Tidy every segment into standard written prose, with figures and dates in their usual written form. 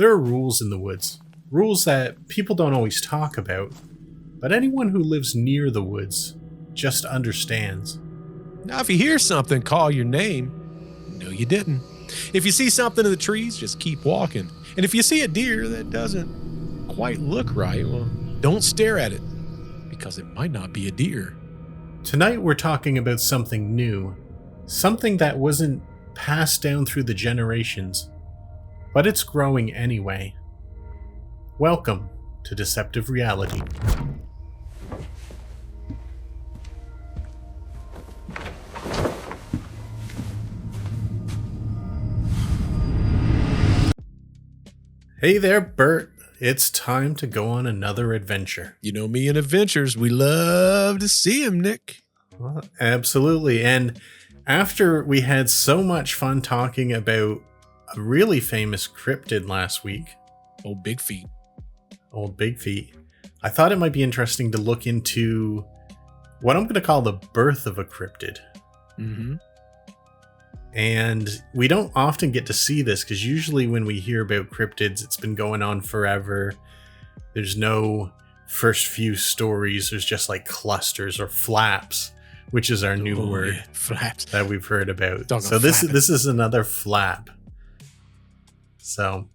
There are rules in the woods, rules that people don't always talk about, but anyone who lives near the woods just understands. Now, if you hear something, call your name. No, you didn't. If you see something in the trees, just keep walking. And if you see a deer that doesn't quite look right, well, don't stare at it, because it might not be a deer. Tonight we're talking about something new, something that wasn't passed down through the generations, but it's growing anyway. Welcome to Deceptive Reality. Hey there, Bert. It's time to go on another adventure. You know me and adventures. We love to see them, Nick. Well, absolutely. And after we had so much fun talking about a really famous cryptid last week, Old Big Feet. Old Big Feet, I thought it might be interesting to look into what I'm going to call the birth of a cryptid. Mm-hmm. And we don't often get to see this because usually when we hear about cryptids, it's been going on forever. There's no first few stories. There's just like clusters or flaps, which is our new word. Yeah. Flaps that we've heard about. Dog So this is another flap. So,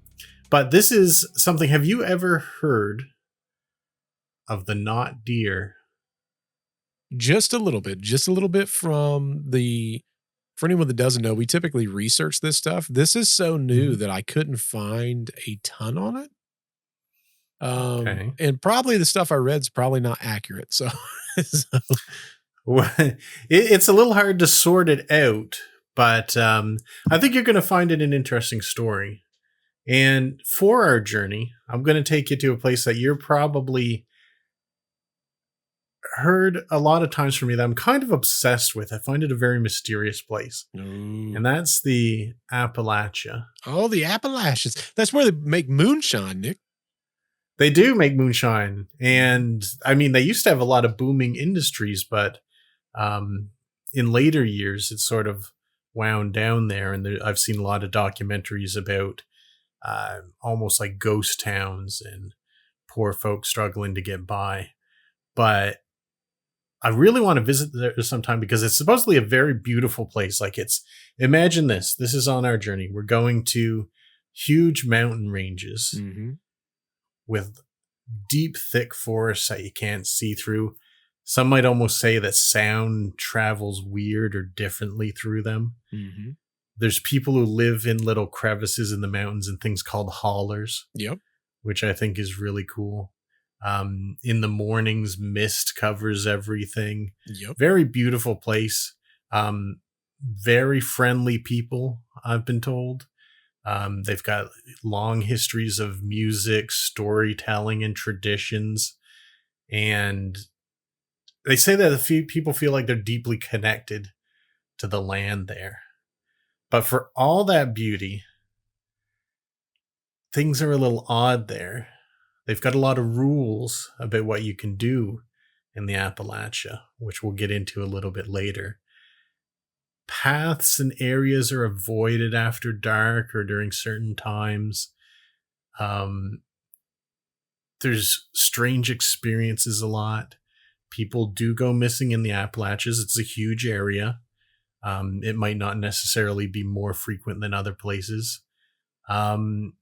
but this is something. Have you ever heard of the knot deer? Just a little bit from the. For anyone that doesn't know, we typically research this stuff. This is so new that I couldn't find a ton on it. Okay. And probably the stuff I read is probably not accurate. So, Well, it's a little hard to sort it out, but I think you're going to find it an interesting story. And for our journey, I'm going to take you to a place that you're probably heard a lot of times from me that I'm kind of obsessed with. I find it a very mysterious place. Ooh. And that's the Appalachia. Oh, the Appalachians. That's where they make moonshine, Nick. They do make moonshine. And I mean, they used to have a lot of booming industries, but in later years, it's sort of wound down there. And I've seen a lot of documentaries about almost like ghost towns and poor folks struggling to get by. But I really want to visit there sometime because it's supposedly a very beautiful place. Like imagine this. This is on our journey. We're going to huge mountain ranges with deep, thick forests that you can't see through. Some might almost say that sound travels weird or differently through them. Mm-hmm. There's people who live in little crevices in the mountains and things called hollers. Yep. Which I think is really cool. In the mornings, mist covers everything. Yep. Very beautiful place. Very friendly people, I've been told. They've got long histories of music, storytelling, and traditions. And they say that a few people feel like they're deeply connected to the land there. But for all that beauty, things are a little odd there. They've got a lot of rules about what you can do in the Appalachia, which we'll get into a little bit later. Paths and areas are avoided after dark or during certain times. There's strange experiences a lot. People do go missing in the Appalachians. It's a huge area. It might not necessarily be more frequent than other places. And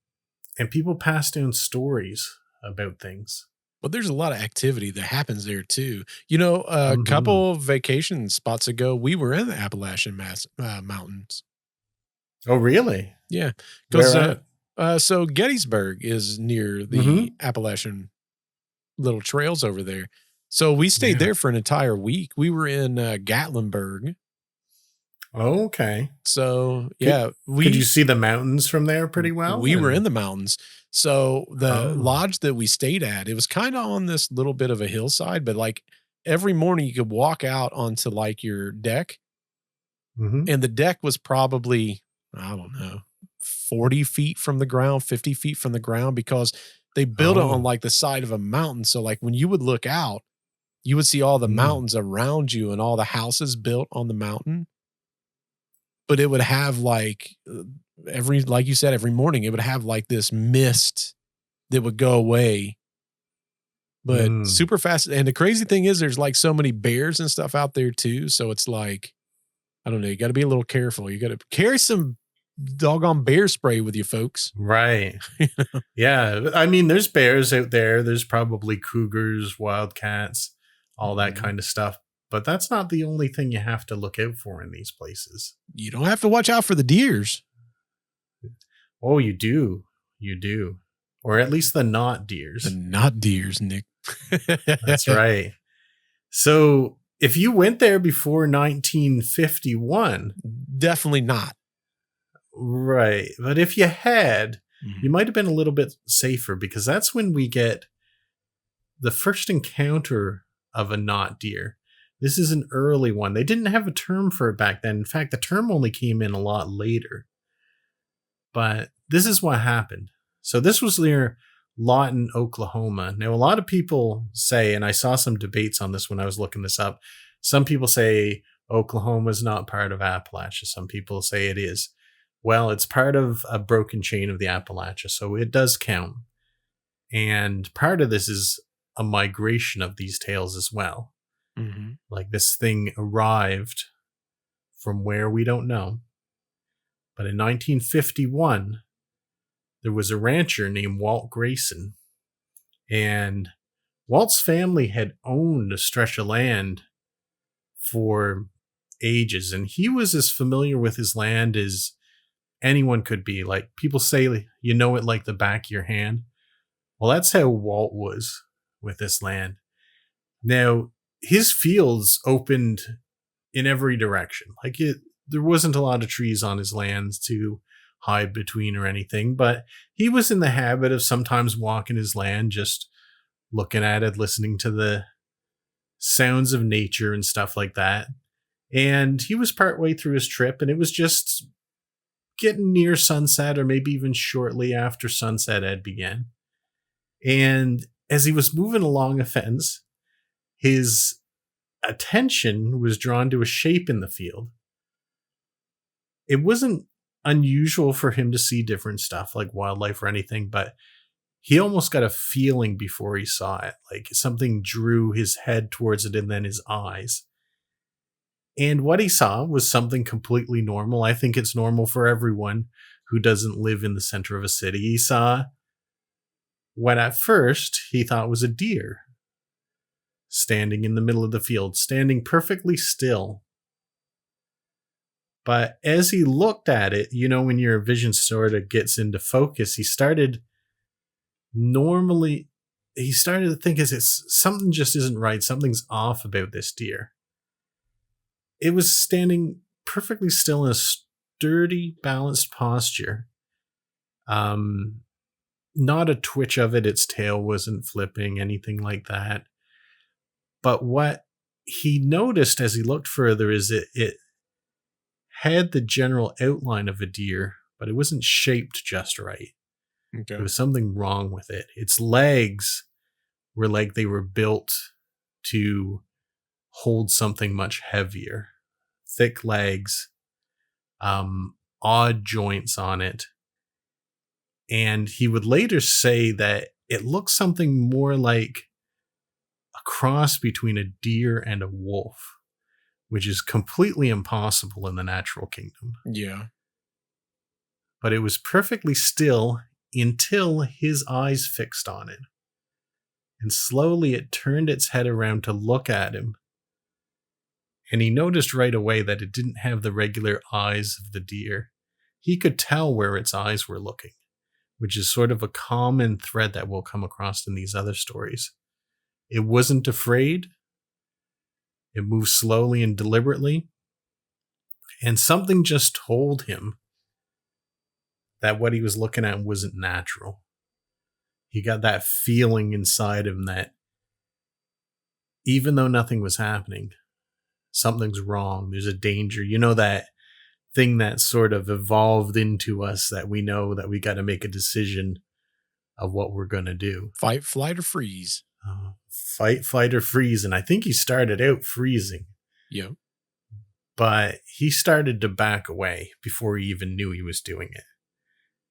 people pass down stories about things. Well, there's a lot of activity that happens there too. You know, a couple vacation spots ago, we were in the Appalachian mountains. Oh, really? Yeah. Because so Gettysburg is near the Appalachian little trails over there. So we stayed there for an entire week. We were in Gatlinburg. Okay. So, could you see the mountains from there pretty well? We were in the mountains. So the lodge that we stayed at, it was kind of on this little bit of a hillside, but like every morning you could walk out onto like your deck. And the deck was probably, I don't know, 40 feet from the ground, 50 feet from the ground, because they built it on like the side of a mountain. So like when you would look out, you would see all the mountains around you and all the houses built on the mountain. but it would have like like you said, every morning it would have like this mist that would go away. But super fast. And the crazy thing is there's like so many bears and stuff out there too. So it's like, I don't know, you got to be a little careful. You got to carry some doggone bear spray with you, folks. Right. Yeah. I mean, there's bears out there. There's probably cougars, wildcats, all that kind of stuff. But that's not the only thing you have to look out for in these places. You don't have to watch out for the deers. Oh, you do. You do. Or at least the not deers. The not deers, Nick. That's right. So if you went there before 1951. Definitely not. Right. But if you had, you might have been a little bit safer, because that's when we get the first encounter of a not deer. This is an early one. They didn't have a term for it back then. In fact, the term only came in a lot later. But this is what happened. So this was near Lawton, Oklahoma. Now, a lot of people say, and I saw some debates on this when I was looking this up, some people say Oklahoma is not part of Appalachia. Some people say it is. Well, it's part of a broken chain of the Appalachia, so it does count. And part of this is a migration of these tales as well. Mm-hmm. Like this thing arrived from where we don't know. But in 1951, there was a rancher named Walt Grayson. And Walt's family had owned a stretch of land for ages. And he was as familiar with his land as anyone could be. Like, people say you know it like the back of your hand. Well, that's how Walt was with this land. Now, his fields opened in every direction. Like, there wasn't a lot of trees on his lands to hide between or anything, but he was in the habit of sometimes walking his land, just looking at it, listening to the sounds of nature and stuff like that. And he was partway through his trip, and it was just getting near sunset, or maybe even shortly after sunset had begun. And as he was moving along a fence, his attention was drawn to a shape in the field. It wasn't unusual for him to see different stuff like wildlife or anything, but he almost got a feeling before he saw it, like something drew his head towards it and then his eyes. And what he saw was something completely normal. I think it's normal for everyone who doesn't live in the center of a city. He saw what at first he thought was a deer standing in the middle of the field, standing perfectly still. But as he looked at it, you know, when your vision sort of gets into focus, he started to think, something just isn't right. Something's off about this deer. It was standing perfectly still in a sturdy, balanced posture. Not a twitch of it. Its tail wasn't flipping, anything like that. But what he noticed as he looked further is it had the general outline of a deer, but it wasn't shaped just right. Okay. There was something wrong with it. Its legs were like they were built to hold something much heavier. Thick legs, odd joints on it. And he would later say that it looked something more like a cross between a deer and a wolf, which is completely impossible in the natural kingdom. Yeah. But it was perfectly still until his eyes fixed on it. And slowly it turned its head around to look at him. And he noticed right away that it didn't have the regular eyes of the deer. He could tell where its eyes were looking, which is sort of a common thread that we'll come across in these other stories. It wasn't afraid. It moved slowly and deliberately. And something just told him that what he was looking at wasn't natural. He got that feeling inside him that even though nothing was happening, something's wrong. There's a danger. You know, that thing that sort of evolved into us that we know that we got to make a decision of what we're going to do. Fight, flight, or freeze. Fight, flight, or freeze. And I think he started out freezing. Yeah. but he started to back away before he even knew he was doing it.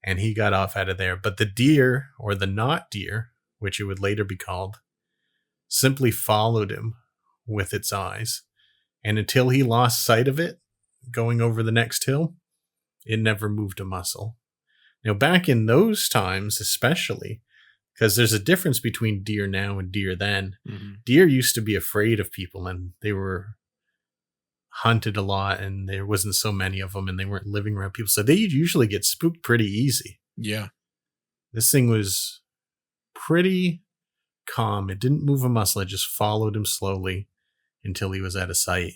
And he got off out of there. But the deer, or the not deer, which it would later be called, simply followed him with its eyes. And until he lost sight of it, going over the next hill, it never moved a muscle. Now, back in those times, especially, because there's a difference between deer now and deer then. Mm-hmm. Deer used to be afraid of people, and they were hunted a lot, and there wasn't so many of them, and they weren't living around people. So they usually get spooked pretty easy. Yeah. This thing was pretty calm. It didn't move a muscle. It just followed him slowly until he was out of sight.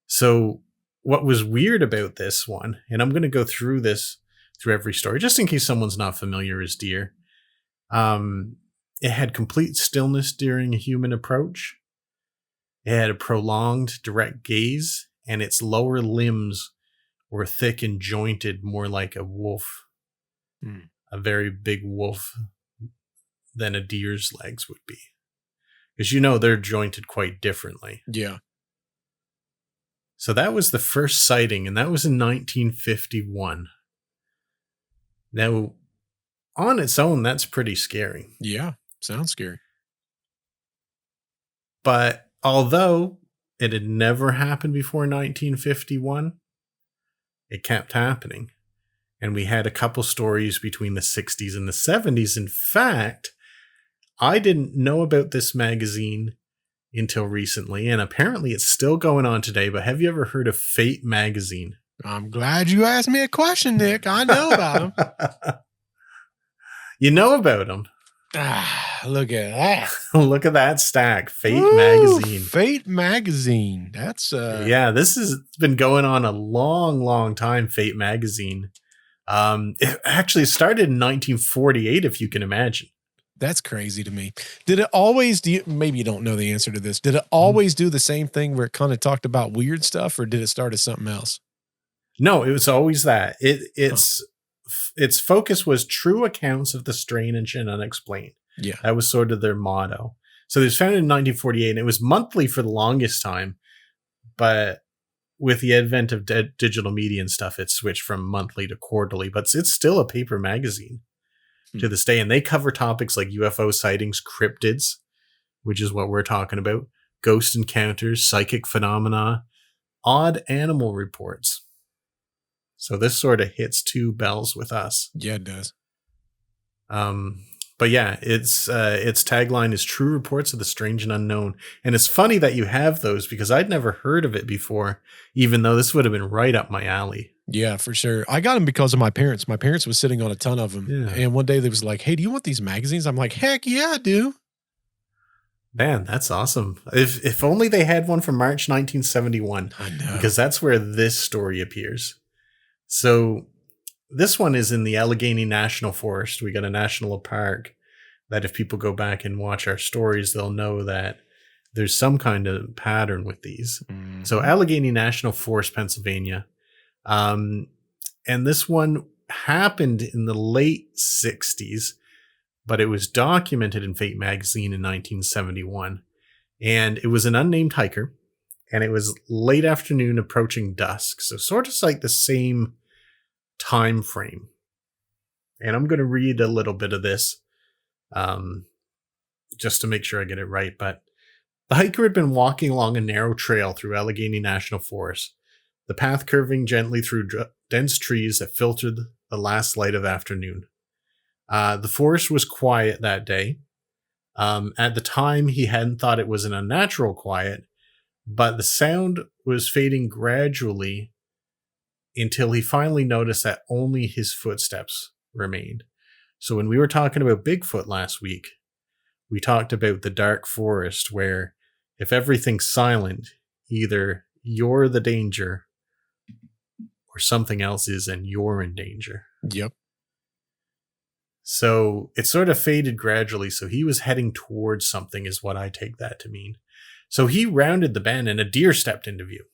So what was weird about this one, and I'm going to go through this through every story, just in case someone's not familiar as deer. It had complete stillness during a human approach. It had a prolonged direct gaze, and its lower limbs were thick and jointed, more like a wolf, a very big wolf than a deer's legs would be. Because, they're jointed quite differently. Yeah. So that was the first sighting, and that was in 1951. Now, on its own, that's pretty scary. Yeah, sounds scary. But although it had never happened before 1951, it kept happening. And we had a couple stories between the 60s and the 70s. In fact, I didn't know about this magazine until recently, and apparently it's still going on today. But have you ever heard of Fate magazine? I'm glad you asked me a question, Nick. I know about them. You know about them. Look at that. Look at that stack. Fate magazine. Fate magazine. That's yeah, this has been going on a long time, Fate magazine. It actually started in 1948, if you can imagine. That's crazy to me. Did it always maybe you don't know the answer to this. Did it always do the same thing where it kind of talked about weird stuff, or did it start as something else? No, it was always that. Its focus was true accounts of the strange and unexplained. Yeah. That was sort of their motto. So it was founded in 1948, and it was monthly for the longest time. But with the advent of digital media and stuff, it switched from monthly to quarterly. But it's still a paper magazine to this day. And they cover topics like UFO sightings, cryptids, which is what we're talking about, ghost encounters, psychic phenomena, odd animal reports. So this sort of hits two bells with us. Yeah, it does. But yeah, its tagline is True Reports of the Strange and Unknown. And it's funny that you have those, because I'd never heard of it before, even though this would have been right up my alley. Yeah, for sure. I got them because of my parents. My parents was sitting on a ton of them. Yeah. And one day they was like, hey, do you want these magazines? I'm like, heck yeah, I do. Man, that's awesome. If only they had one from March 1971. I know. Because that's where this story appears. So this one is in the Allegheny National Forest. We got a national park that if people go back and watch our stories, they'll know that there's some kind of pattern with these. Mm-hmm. So Allegheny National Forest, Pennsylvania. And this one happened in the late 60s, but it was documented in Fate magazine in 1971. And it was an unnamed hiker, and it was late afternoon approaching dusk. So sort of like the same time frame. And I'm going to read a little bit of this just to make sure I get it right. But the hiker had been walking along a narrow trail through Allegheny National Forest, the path curving gently through dense trees that filtered the last light of afternoon. The forest was quiet that day. At the time, he hadn't thought it was an unnatural quiet, but the sound was fading gradually until he finally noticed that only his footsteps remained. So when we were talking about Bigfoot last week, we talked about the dark forest where if everything's silent, either you're the danger or something else is and you're in danger. Yep. So it sort of faded gradually. So he was heading towards something is what I take that to mean. So he rounded the bend and a deer stepped into view.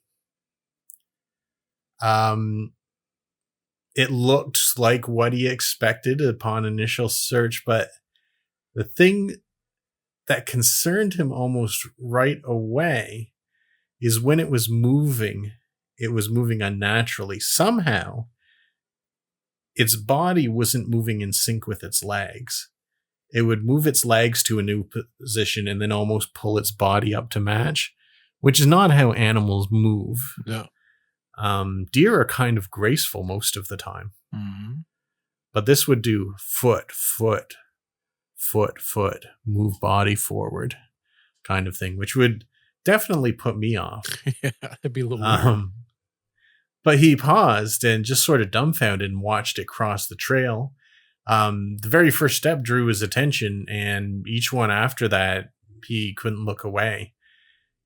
It looked like what he expected upon initial search, but the thing that concerned him almost right away is when it was moving it was moving unnaturally. Somehow, its body wasn't moving in sync with its legs. It would move its legs to a new position and then almost pull its body up to match, which is not how animals move. No. Deer are kind of graceful most of the time. Mm-hmm. But this would do foot, foot, foot, foot, move body forward kind of thing, which would definitely put me off. Yeah, it'd be a little weird. But he paused and just sort of dumbfounded and watched it cross the trail. The very first step drew his attention, and each one after that, he couldn't look away.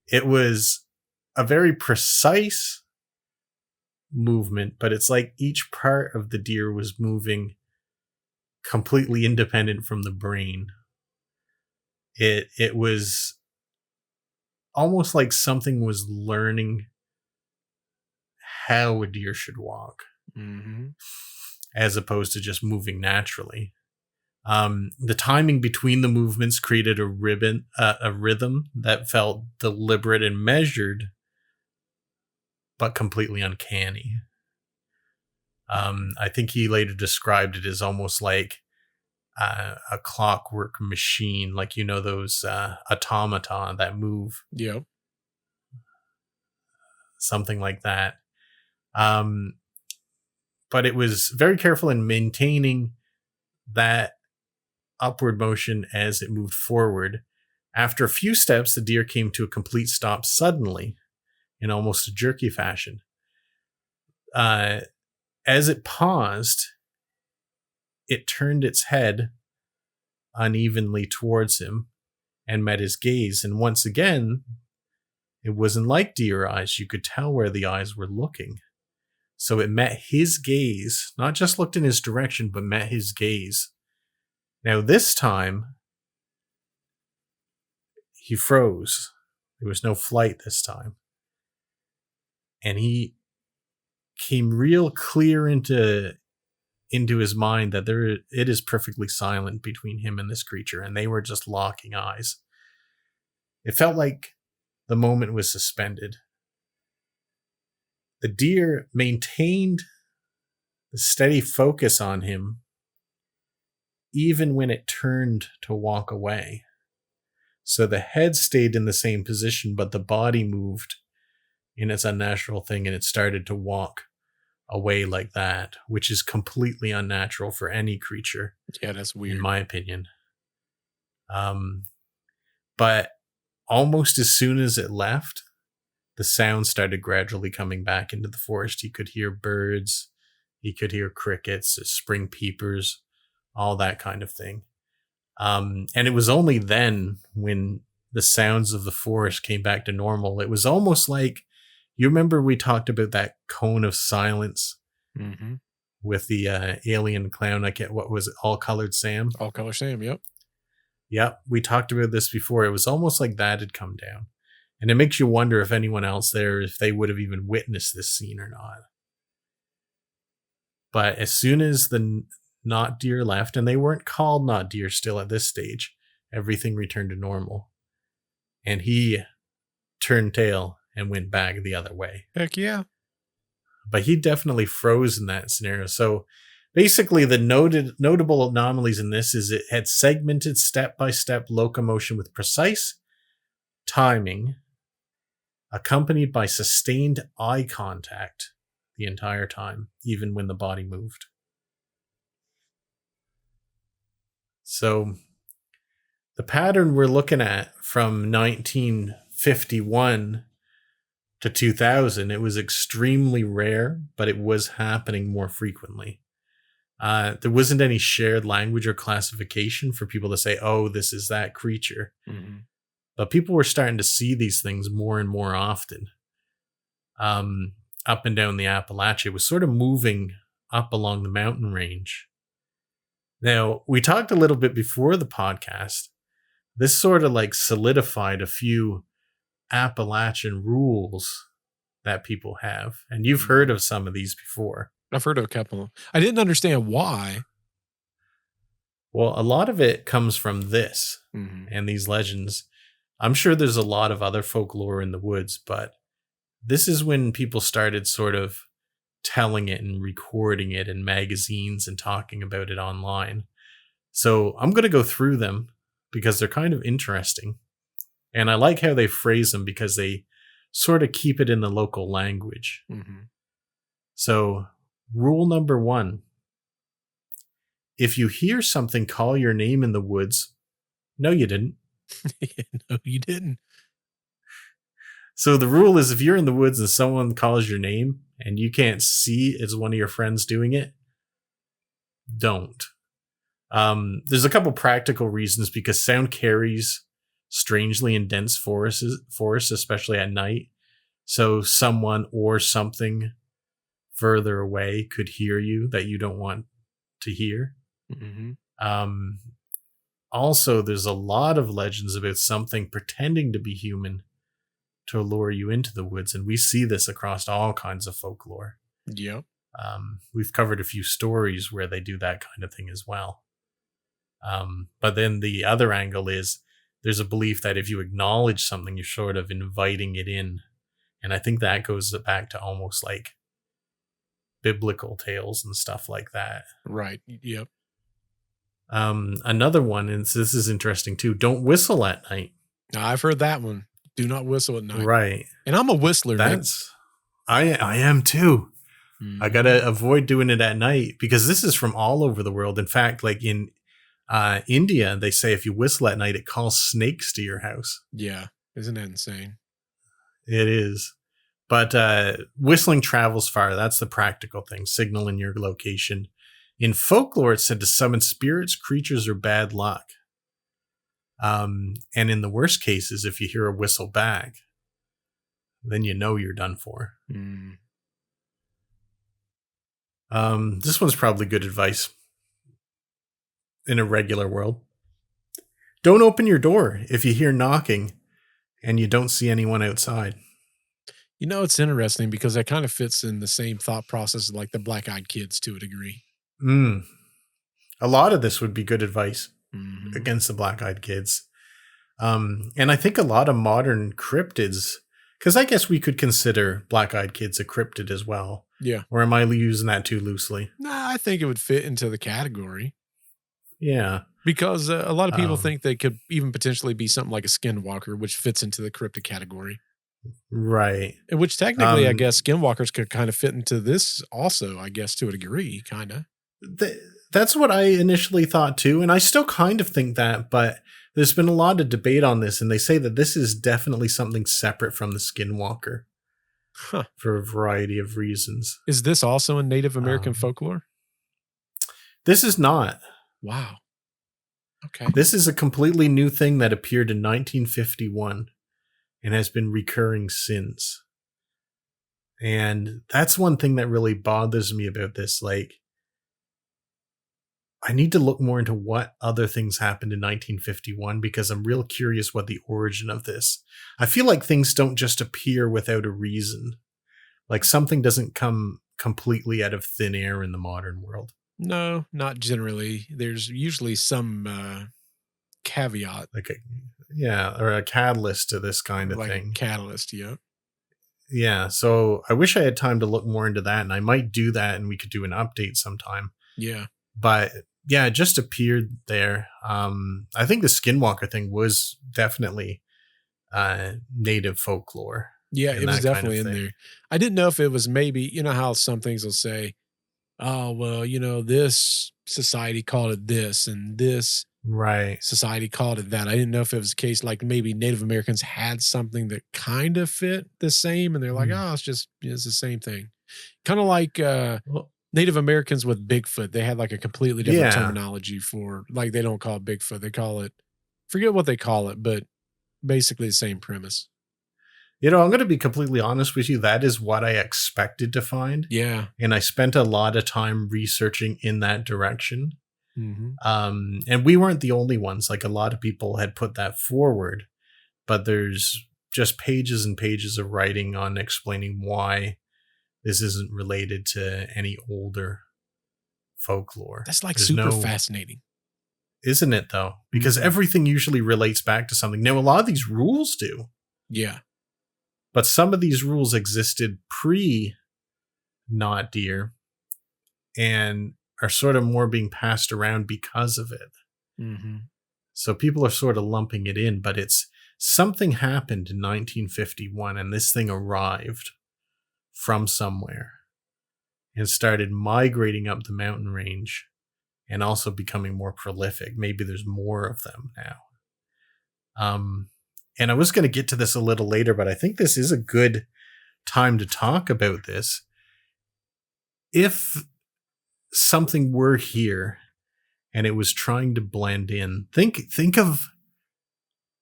It was a very precise movement, but it's like each part of the deer was moving completely independent from the brain. It was almost like something was learning how a deer should walk, as opposed to just moving naturally. The timing between the movements created a rhythm that felt deliberate and measured, but completely uncanny. I think he later described it as almost like a clockwork machine, like, you know, those automata that move. Yep. Something like that. But it was very careful in maintaining that upward motion as it moved forward. After a few steps, the deer came to a complete stop suddenly in almost a jerky fashion. As it paused, it turned its head unevenly towards him and met his gaze. And once again, it wasn't like deer eyes. You could tell where the eyes were looking. So it met his gaze, not just looked in his direction, but met his gaze. Now this time, he froze. There was no flight this time. And he came real clear into his mind that it is perfectly silent between him and this creature, and they were just locking eyes. It felt like the moment was suspended. The deer maintained the steady focus on him even when it turned to walk away. So the head stayed in the same position, but the body moved in its unnatural thing, and it started to walk away like that, which is completely unnatural for any creature. Yeah, that's weird, in my opinion. But almost as soon as it left, the sound started gradually coming back into the forest. He could hear birds, he could hear crickets, spring peepers, all that kind of thing. And it was only then, when the sounds of the forest came back to normal, it was almost like, you remember we talked about that cone of silence with the alien clown? I get, what was it? All Colored Sam? All Color Sam, yep. Yep, we talked about this before. It was almost like that had come down. And it makes you wonder if anyone else there, if they would have even witnessed this scene or not. But as soon as the not deer left, and they weren't called not deer still at this stage, everything returned to normal. And he turned tail and went back the other way. Heck yeah. But he definitely froze in that scenario. So basically, the notable anomalies in this is it had segmented step-by-step locomotion with precise timing, accompanied by sustained eye contact the entire time, even when the body moved. So the pattern we're looking at from 1951 to 2000, it was extremely rare, but it was happening more frequently. There wasn't any shared language or classification for people to say, oh, this is that creature. But people were starting to see these things more and more often. Up and down the Appalachia. It was sort of moving up along the mountain range. Now, we talked a little bit before the podcast. This sort of like solidified a few Appalachian rules that people have. And you've heard of some of these before. I've heard of a couple. I didn't understand why. Well, a lot of it comes from this and these legends. I'm sure there's a lot of other folklore in the woods, but this is when people started sort of telling it and recording it in magazines and talking about it online. So I'm going to go through them because they're kind of interesting. And I like how they phrase them because they sort of keep it in the local language. Mm-hmm. So, rule number 1. If you hear something call your name in the woods, no, you didn't. No, you didn't. So the rule is if you're in the woods and someone calls your name and you can't see it's one of your friends doing it, don't. There's a couple practical reasons because sound carries strangely in dense forests, especially at night. So someone or something further away could hear you that you don't want to hear. Mm-hmm. Also, there's a lot of legends about something pretending to be human to lure you into the woods, and we see this across all kinds of folklore. Yep. We've covered a few stories where they do that kind of thing as well. But then the other angle is there's a belief that if you acknowledge something, you're sort of inviting it in. And I think that goes back to almost like biblical tales and stuff like that. Right. Yep. Another one, and this is interesting too, don't whistle at night. Now, I've heard that one. Do not whistle at night. Right. And I'm a whistler. I am too. Mm-hmm. I gotta avoid doing it at night because this is from all over the world. In fact, like in India, they say if you whistle at night, it calls snakes to your house. Yeah. Isn't that insane? It is. But whistling travels far. That's the practical thing. Signaling your location. In folklore, it's said to summon spirits, creatures, or bad luck. And in the worst cases, if you hear a whistle back, then you know you're done for. Mm. This one's probably good advice in a regular world. Don't open your door if you hear knocking and you don't see anyone outside. You know, it's interesting because that kind of fits in the same thought process like the Black-Eyed Kids to a degree. A lot of this would be good advice Mm-hmm. against the Black-Eyed Kids. And I think a lot of modern cryptids, because I guess we could consider Black-Eyed Kids a cryptid as well. Yeah. Or am I using that too loosely? Nah, I think it would fit into the category. Yeah. Because a lot of people think they could even potentially be something like a skinwalker, which fits into the cryptid category. Right. And which technically, I guess, skinwalkers could kind of fit into this also, I guess, to a degree, kind of. That's what I initially thought too. And I still kind of think that, but there's been a lot of debate on this. And they say that this is definitely something separate from the skinwalker. Huh. For a variety of reasons. Is this also in Native American folklore? This is not. Wow. Okay. This is a completely new thing that appeared in 1951 and has been recurring since. And that's one thing that really bothers me about this. Like, I need to look more into what other things happened in 1951 because I'm real curious what the origin of this. I feel like things don't just appear without a reason. Like something doesn't come completely out of thin air in the modern world. No, not generally. There's usually some caveat. Like or a catalyst to this kind of like thing. A catalyst, yeah. Yeah, so I wish I had time to look more into that, and I might do that, and we could do an update sometime. Yeah. But yeah, it just appeared there. I think the skinwalker thing was definitely native folklore. Yeah, it was definitely in there. I didn't know if it was maybe, you know how some things will say, oh, well, you know, this society called it this and this society called it that. I didn't know if it was the case like maybe Native Americans had something that kind of fit the same and they're like, oh, it's the same thing. Kind of like Native Americans with Bigfoot. They had like a completely different terminology for, like, they don't call it Bigfoot. They call it, forget what they call it, but basically the same premise. You know, I'm going to be completely honest with you. That is what I expected to find. Yeah. And I spent a lot of time researching in that direction. Mm-hmm. And we weren't the only ones. Like a lot of people had put that forward, but there's just pages and pages of writing on explaining why this isn't related to any older folklore. That's like super fascinating. Isn't it though? Because everything usually relates back to something. Now, a lot of these rules do. Yeah. But some of these rules existed pre not deer and are sort of more being passed around because of it. Mm-hmm. So people are sort of lumping it in, but it's something happened in 1951 and this thing arrived from somewhere and started migrating up the mountain range and also becoming more prolific. Maybe there's more of them now. And I was going to get to this a little later, but I think this is a good time to talk about this. If something were here and it was trying to blend in, think of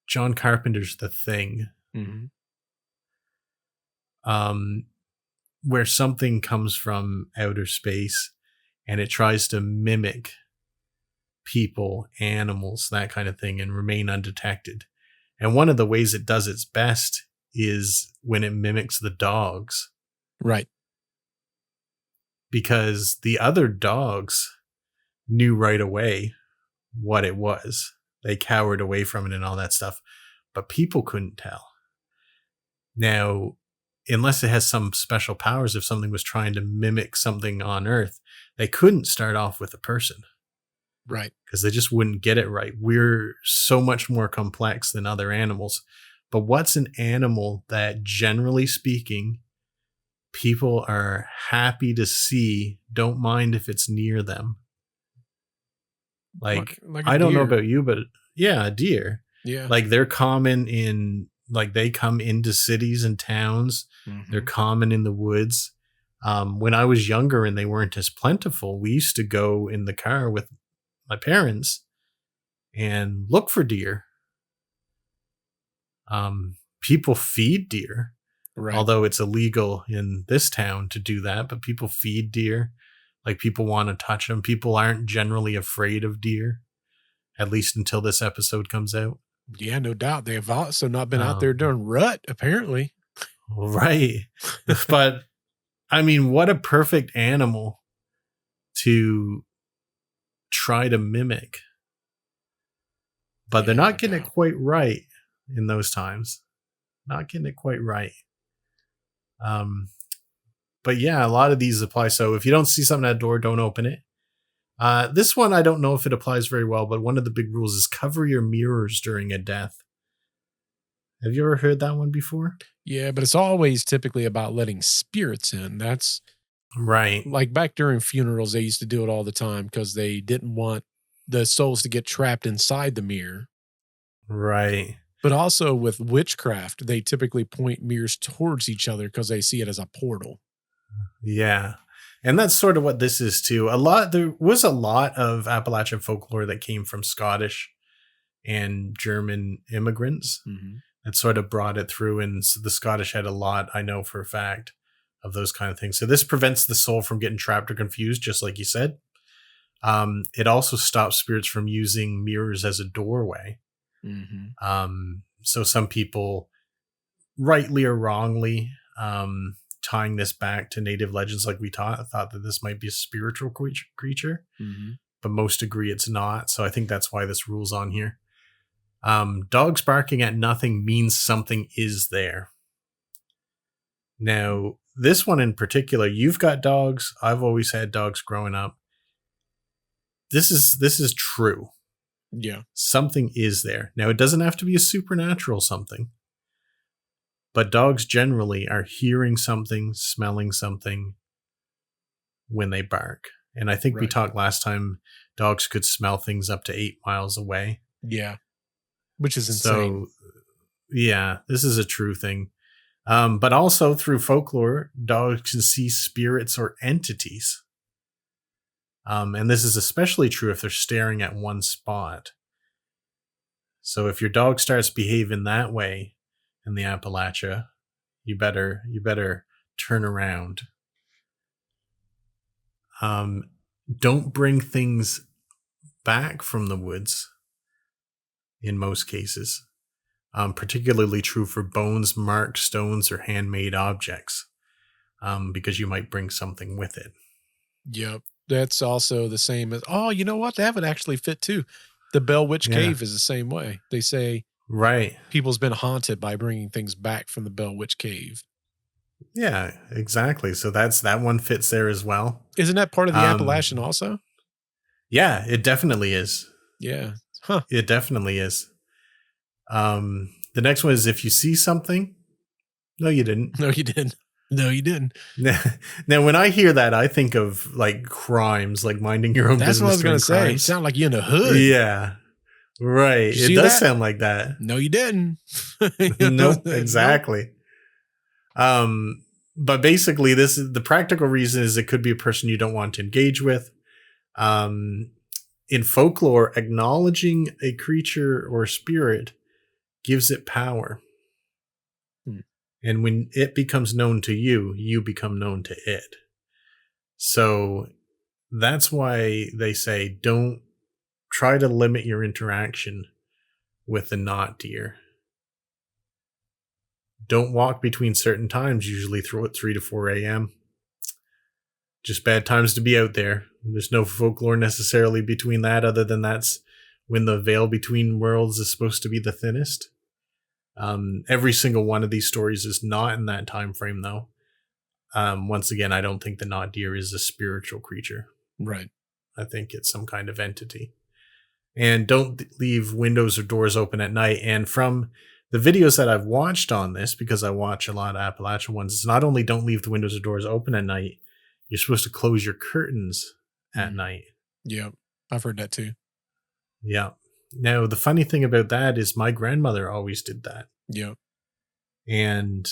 John Carpenter's The Thing. Mm-hmm. Where something comes from outer space and it tries to mimic people, animals, that kind of thing, and remain undetected. And one of the ways it does its best is when it mimics the dogs. Right. Because the other dogs knew right away what it was. They cowered away from it and all that stuff. But people couldn't tell. Now, unless it has some special powers, if something was trying to mimic something on Earth, they couldn't start off with a person. Right. Because they just wouldn't get it right. We're so much more complex than other animals. But what's an animal that, generally speaking, people are happy to see, don't mind if it's near them? Like I don't know about you, but yeah, a deer. Yeah. Like they're common in, like they come into cities and towns. Mm-hmm. They're common in the woods. When I was younger and they weren't as plentiful, we used to go in the car with my parents and look for deer. People feed deer, right. Although it's illegal in this town to do that, but people feed deer. Like people want to touch them. People aren't generally afraid of deer, at least until this episode comes out. Yeah, no doubt. They have also not been out there during rut, apparently. Right. But I mean, what a perfect animal to try to mimic. But they're not getting it quite right in those times. Not getting it quite right. But yeah, a lot of these apply. So if you don't see something at a door, don't open it. This one, I don't know if it applies very well, but one of the big rules is cover your mirrors during a death. Have you ever heard that one before? Yeah, but it's always typically about letting spirits in. That's right. Like back during funerals, they used to do it all the time because they didn't want the souls to get trapped inside the mirror. Right. But also with witchcraft, they typically point mirrors towards each other because they see it as a portal. Yeah. And that's sort of what this is too. There was a lot of Appalachian folklore that came from Scottish and German immigrants that sort of brought it through. And so the Scottish had a lot, I know for a fact, of those kind of things. So this prevents the soul from getting trapped or confused, just like you said. It also stops spirits from using mirrors as a doorway. So some people, rightly or wrongly, tying this back to native legends like we thought that this might be a spiritual creature, but most agree it's not. So I think that's why this rule's on here. Dogs barking at nothing means something is there. Now, this one in particular, you've got dogs. I've always had dogs growing up. This is true. Yeah. Something is there. Now, it doesn't have to be a supernatural something. But dogs generally are hearing something, smelling something when they bark. And I think we talked last time, dogs could smell things up to 8 miles away. Yeah. Which is insane. So, yeah, this is a true thing. But also through folklore, dogs can see spirits or entities. And this is especially true if they're staring at one spot. So if your dog starts behaving that way in the Appalachia, you better turn around. Don't bring things back from the woods in most cases. Particularly true for bones, marks, stones, or handmade objects, because you might bring something with it. Yep. That's also the same as, oh, you know what? That would actually fit too. The Bell Witch Cave is the same way. They say Right. People's been haunted by bringing things back from the Bell Witch Cave. Yeah, exactly. So that one fits there as well. Isn't that part of the Appalachian also? Yeah, it definitely is. Yeah. Huh. It definitely is. The next one is if you see something. No, you didn't. No, you didn't. No, you didn't. Now, when I hear that, I think of like crimes, like minding your own business. That's what I was going to say. It sounded like you in the hood. Yeah. Right. It does sound like that. No, you didn't. Nope, exactly. But basically, this is the practical reason is it could be a person you don't want to engage with. In folklore, acknowledging a creature or spirit gives it power. And when it becomes known to you, you become known to it. So that's why they say don't try to limit your interaction with the not deer. Don't walk between certain times, usually through 3 to 4 a.m. Just bad times to be out there. There's no folklore necessarily between that, other than that's when the veil between worlds is supposed to be the thinnest. Every single one of these stories is not in that time frame, though. Once again, I don't think the not deer is a spiritual creature. Right. I think it's some kind of entity. And don't leave windows or doors open at night. And from the videos that I've watched on this, because I watch a lot of Appalachian ones, it's not only don't leave the windows or doors open at night, you're supposed to close your curtains at night. Yeah, I've heard that too. Yeah. Now, the funny thing about that is my grandmother always did that. Yeah. And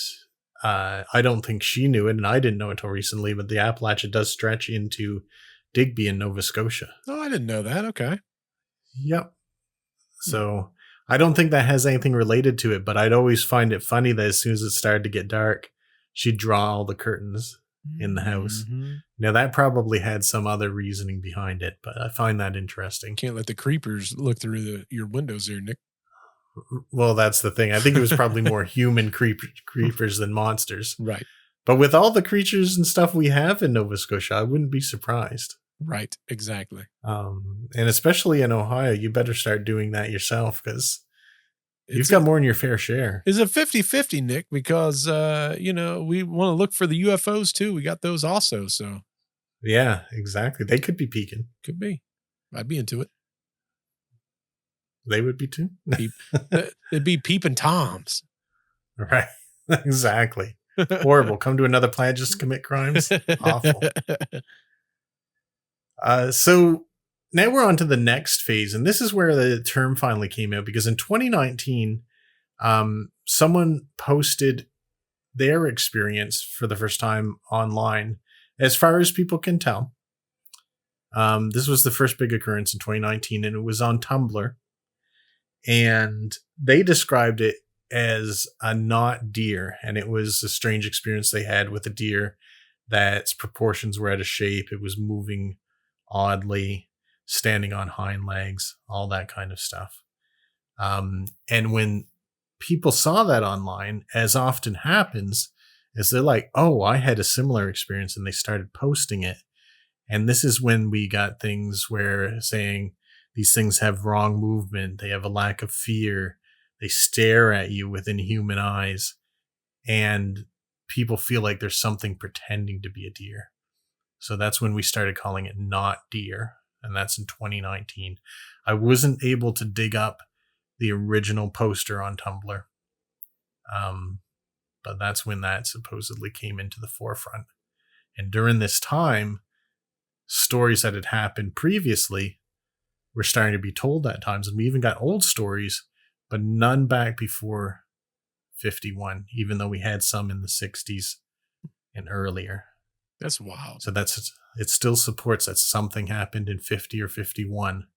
I don't think she knew it, and I didn't know it until recently, but the Appalachia does stretch into Digby in Nova Scotia. Oh, I didn't know that. Okay. Yep. So I don't think that has anything related to it, but I'd always find it funny that as soon as it started to get dark, she'd draw all the curtains in the house. Mm-hmm. Now, that probably had some other reasoning behind it, but I find that interesting. Can't let the creepers look through your windows there, Nick. Well, that's the thing. I think it was probably more human creepers than monsters. Right. But with all the creatures and stuff we have in Nova Scotia, I wouldn't be surprised. Right. Exactly. And especially in Ohio, you better start doing that yourself because you've got more than your fair share. It's a 50-50, Nick, because, we want to look for the UFOs too. We got those also. So. Yeah, exactly. They could be peeking. Could be. I'd be into it. They would be too. It'd be peeping Toms. Right. Exactly. Horrible. Come to another planet just to commit crimes. Awful. So now we're on to the next phase. And this is where the term finally came out, because in 2019, someone posted their experience for the first time online, as far as people can tell. This was the first big occurrence in 2019, and it was on Tumblr. And they described it as a not deer, and it was a strange experience they had with a deer that's proportions were out of shape. It was moving oddly, standing on hind legs, all that kind of stuff. And when people saw that online, as often happens, is they're like, oh, I had a similar experience, and they started posting it. And this is when we got things where saying these things have wrong movement, they have a lack of fear, they stare at you with inhuman eyes, and people feel like there's something pretending to be a deer. So that's when we started calling it not deer, and that's in 2019. I wasn't able to dig up the original poster on Tumblr, but that's when that supposedly came into the forefront. And during this time, stories that had happened previously were starting to be told at times, and we even got old stories, but none back before 51, even though we had some in the 60s and earlier. That's wild. So it still supports that something happened in 50 or 51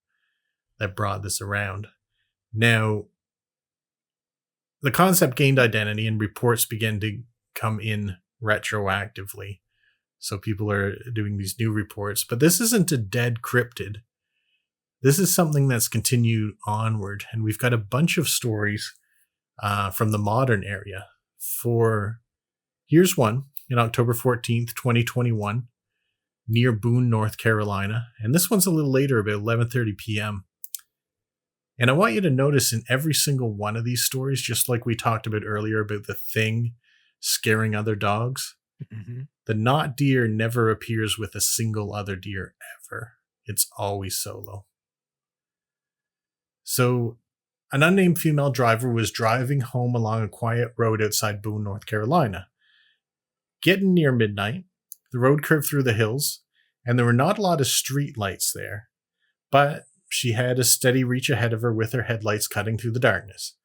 that brought this around. Now, the concept gained identity, and reports began to come in retroactively. So people are doing these new reports, but this isn't a dead cryptid. This is something that's continued onward, and we've got a bunch of stories from the modern area. Here's one in October 14th, 2021, near Boone, North Carolina. And this one's a little later, about 11:30 p.m. And I want you to notice in every single one of these stories, just like we talked about earlier about the thing scaring other dogs, the not deer never appears with a single other deer ever. It's always solo. So, an unnamed female driver was driving home along a quiet road outside Boone, North Carolina. Getting near midnight, the road curved through the hills, and there were not a lot of street lights there, but she had a steady reach ahead of her with her headlights cutting through the darkness.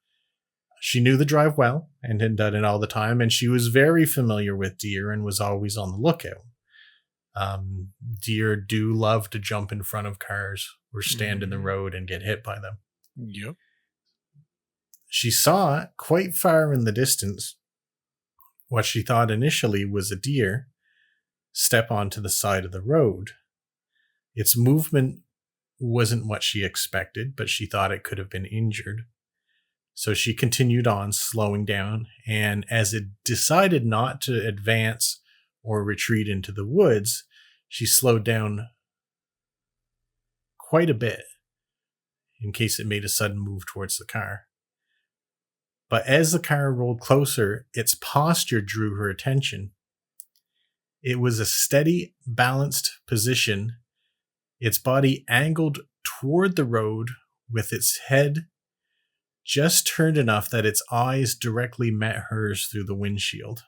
She knew the drive well and had done it all the time, and she was very familiar with deer and was always on the lookout. Deer do love to jump in front of cars or stand in the road and get hit by them. Yep. She saw quite far in the distance what she thought initially was a deer step onto the side of the road. Its movement wasn't what she expected, but she thought it could have been injured. So she continued on, slowing down, and as it decided not to advance or retreat into the woods, she slowed down quite a bit in case it made a sudden move towards the car. But as the car rolled closer, its posture drew her attention. It was a steady, balanced position, its body angled toward the road with its head just turned enough that its eyes directly met hers through the windshield.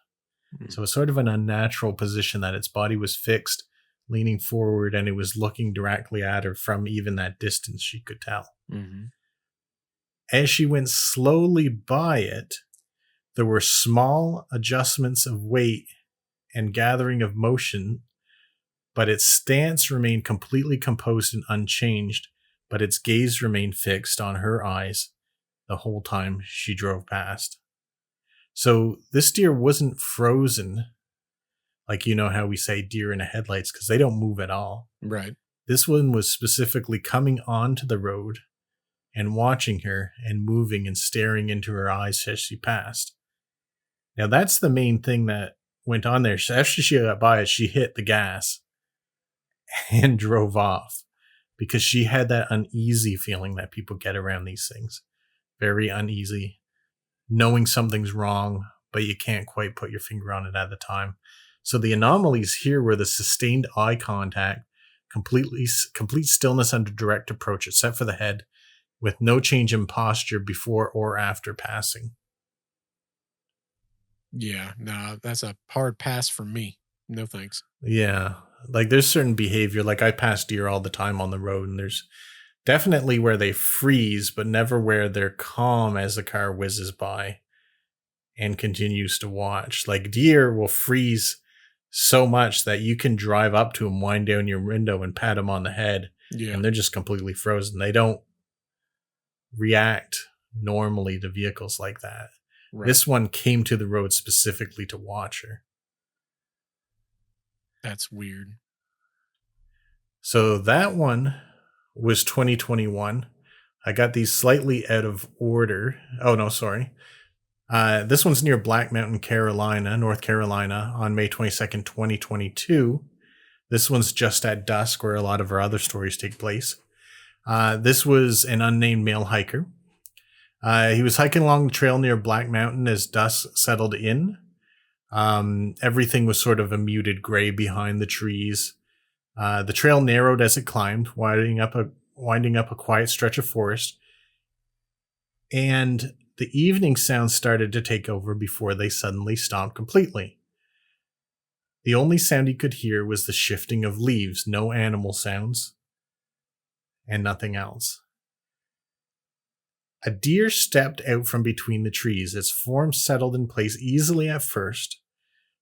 So it's sort of an unnatural position that its body was fixed, leaning forward, and it was looking directly at her from even that distance, she could tell. As she went slowly by it, there were small adjustments of weight and gathering of motion, but its stance remained completely composed and unchanged, but its gaze remained fixed on her eyes the whole time she drove past. So this deer wasn't frozen, like you know how we say deer in the headlights, because they don't move at all. Right. This one was specifically coming onto the road and watching her and moving and staring into her eyes as she passed. Now that's the main thing that went on there. After she got by it, she hit the gas and drove off because she had that uneasy feeling that people get around these things. Very uneasy, knowing something's wrong, but you can't quite put your finger on it at the time. So the anomalies here were the sustained eye contact, complete stillness under direct approach, except for the head, with no change in posture before or after passing. Yeah, no, that's a hard pass for me. No thanks. Yeah, like there's certain behavior, like I pass deer all the time on the road, and there's definitely where they freeze, but never where they're calm as the car whizzes by and continues to watch. Like deer will freeze so much that you can drive up to them, wind down your window and pat them on the head, and they're just completely frozen. They don't react normally to vehicles like that. Right. This one came to the road specifically to watch her. That's weird. So that one was 2021. I got these slightly out of order. Oh, no, sorry. This one's near Black Mountain, North Carolina, on May 22nd, 2022. This one's just at dusk, where a lot of our other stories take place. This was an unnamed male hiker. He was hiking along the trail near Black Mountain as dusk settled in. Everything was sort of a muted gray behind the trees. The trail narrowed as it climbed, winding up a quiet stretch of forest. And the evening sounds started to take over before they suddenly stopped completely. The only sound he could hear was the shifting of leaves, no animal sounds, and nothing else. A deer stepped out from between the trees. Its form settled in place easily at first,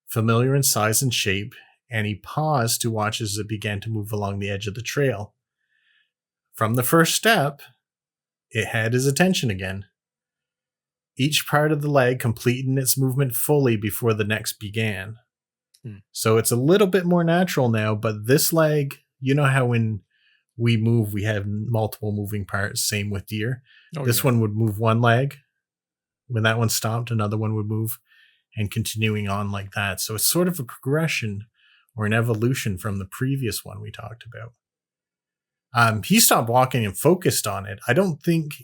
familiar in size and shape, and he paused to watch as it began to move along the edge of the trail. From the first step, it had his attention again. Each part of the leg completing its movement fully before the next began. So it's a little bit more natural now, but this leg, you know how when we move, we have multiple moving parts, same with deer. This one would move one leg. When that one stopped, another one would move, and continuing on like that. So it's sort of a progression or an evolution from the previous one we talked about. He stopped walking and focused on it. I don't think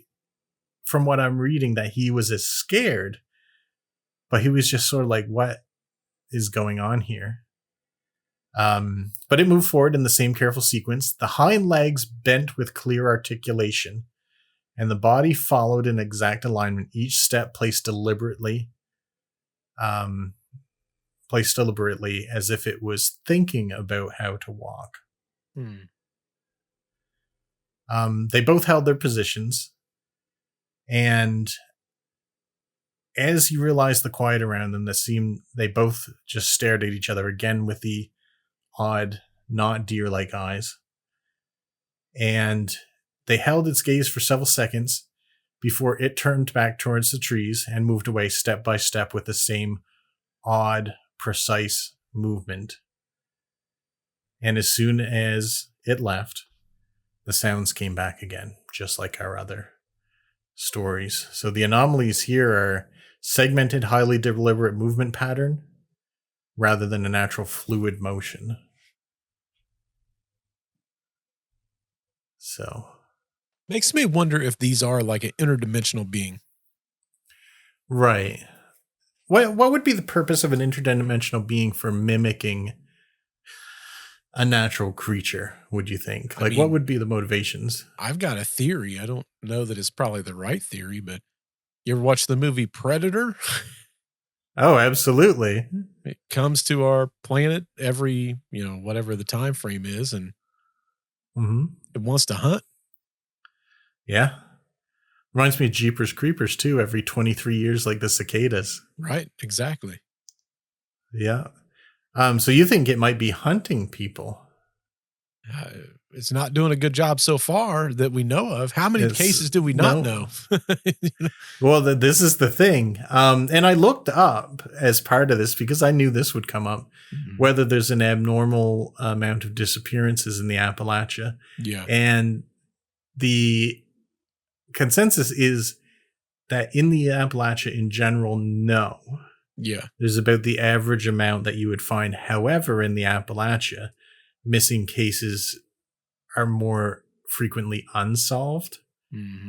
from what I'm reading that he was as scared, but he was just sort of like, what is going on here? But it moved forward in the same careful sequence. The hind legs bent with clear articulation, and the body followed in exact alignment, each step placed deliberately as if it was thinking about how to walk. They both held their positions, and as you realized the quiet around them, they both just stared at each other again with the odd, not deer-like eyes. And they held its gaze for several seconds before it turned back towards the trees and moved away step by step with the same odd, precise movement. And as soon as it left, the sounds came back again, just like our other stories. So the anomalies here are segmented, highly deliberate movement pattern rather than a natural fluid motion. So makes me wonder if these are like an interdimensional being. Right. What would be the purpose of an interdimensional being for mimicking a natural creature, would you think? Like, what would be the motivations? I've got a theory. I don't know that it's probably the right theory, but you ever watch the movie Predator? Oh, absolutely. It comes to our planet every, whatever the time frame is, and it wants to hunt. Yeah. Reminds me of Jeepers Creepers, too, every 23 years, like the cicadas. Right, exactly. Yeah. So you think it might be hunting people? It's not doing a good job so far that we know of. How many cases do we not know? Well, this is the thing. And I looked up as part of this because I knew this would come up, whether there's an abnormal amount of disappearances in the Appalachia. Yeah. And the consensus is that in the Appalachia in general, no. Yeah. There's about the average amount that you would find. However, in the Appalachia, missing cases are more frequently unsolved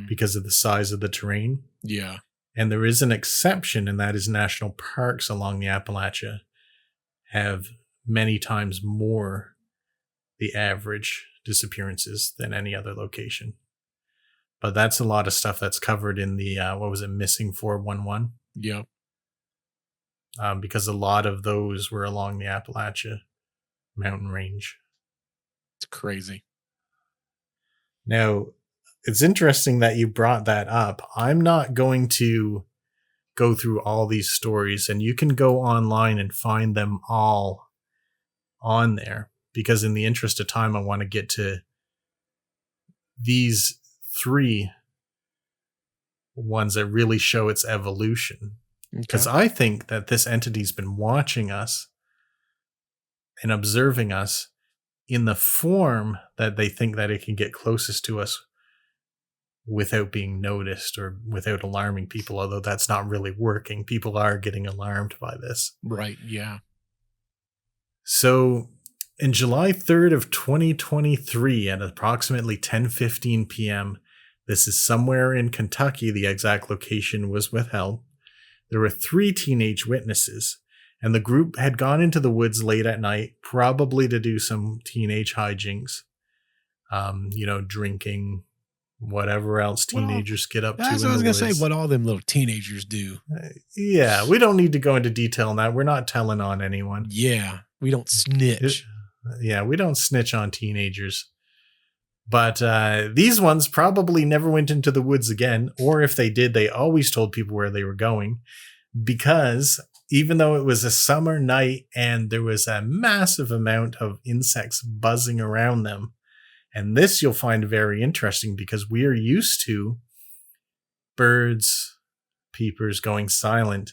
because of the size of the terrain. Yeah. And there is an exception, and that is national parks along the Appalachia have many times more the average disappearances than any other location. But that's a lot of stuff that's covered in the, Missing 411? Yep. Because a lot of those were along the Appalachia mountain range. It's crazy. Now, it's interesting that you brought that up. I'm not going to go through all these stories, and you can go online and find them all on there, because in the interest of time, I want to get to these 3 ones that really show its evolution. Because I think that this entity's been watching us and observing us in the form that they think that it can get closest to us without being noticed or without alarming people, although that's not really working. People are getting alarmed by this. Right, yeah. So, in July 3rd of 2023 at approximately 10:15 p.m., this is somewhere in Kentucky, the exact location was withheld, there were 3 teenage witnesses, and the group had gone into the woods late at night, probably to do some teenage hijinks, drinking, whatever else teenagers get up to. That's what I was going to say, what all them little teenagers do. Yeah, we don't need to go into detail on that. We're not telling on anyone. Yeah, we don't snitch. We don't snitch on teenagers. But these ones probably never went into the woods again, or if they did, they always told people where they were going, because even though it was a summer night and there was a massive amount of insects buzzing around them, and this you'll find very interesting because we are used to birds, peepers going silent.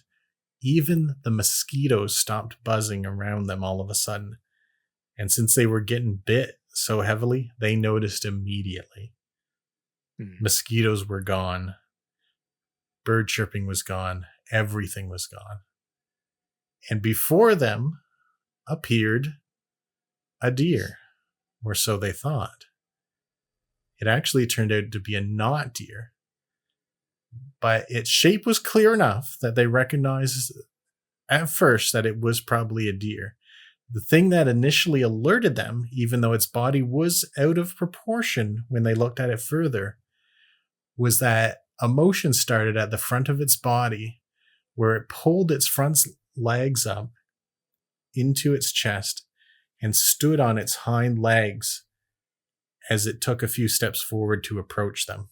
Even the mosquitoes stopped buzzing around them all of a sudden. And since they were getting bit so heavily, they noticed immediately. Mosquitoes were gone. Bird chirping was gone. Everything was gone. And before them appeared a deer, or so they thought. It actually turned out to be a not deer. but its shape was clear enough that they recognized at first that it was probably a deer. The thing that initially alerted them, even though its body was out of proportion when they looked at it further, was that a motion started at the front of its body where it pulled its front legs up into its chest and stood on its hind legs as it took a few steps forward to approach them.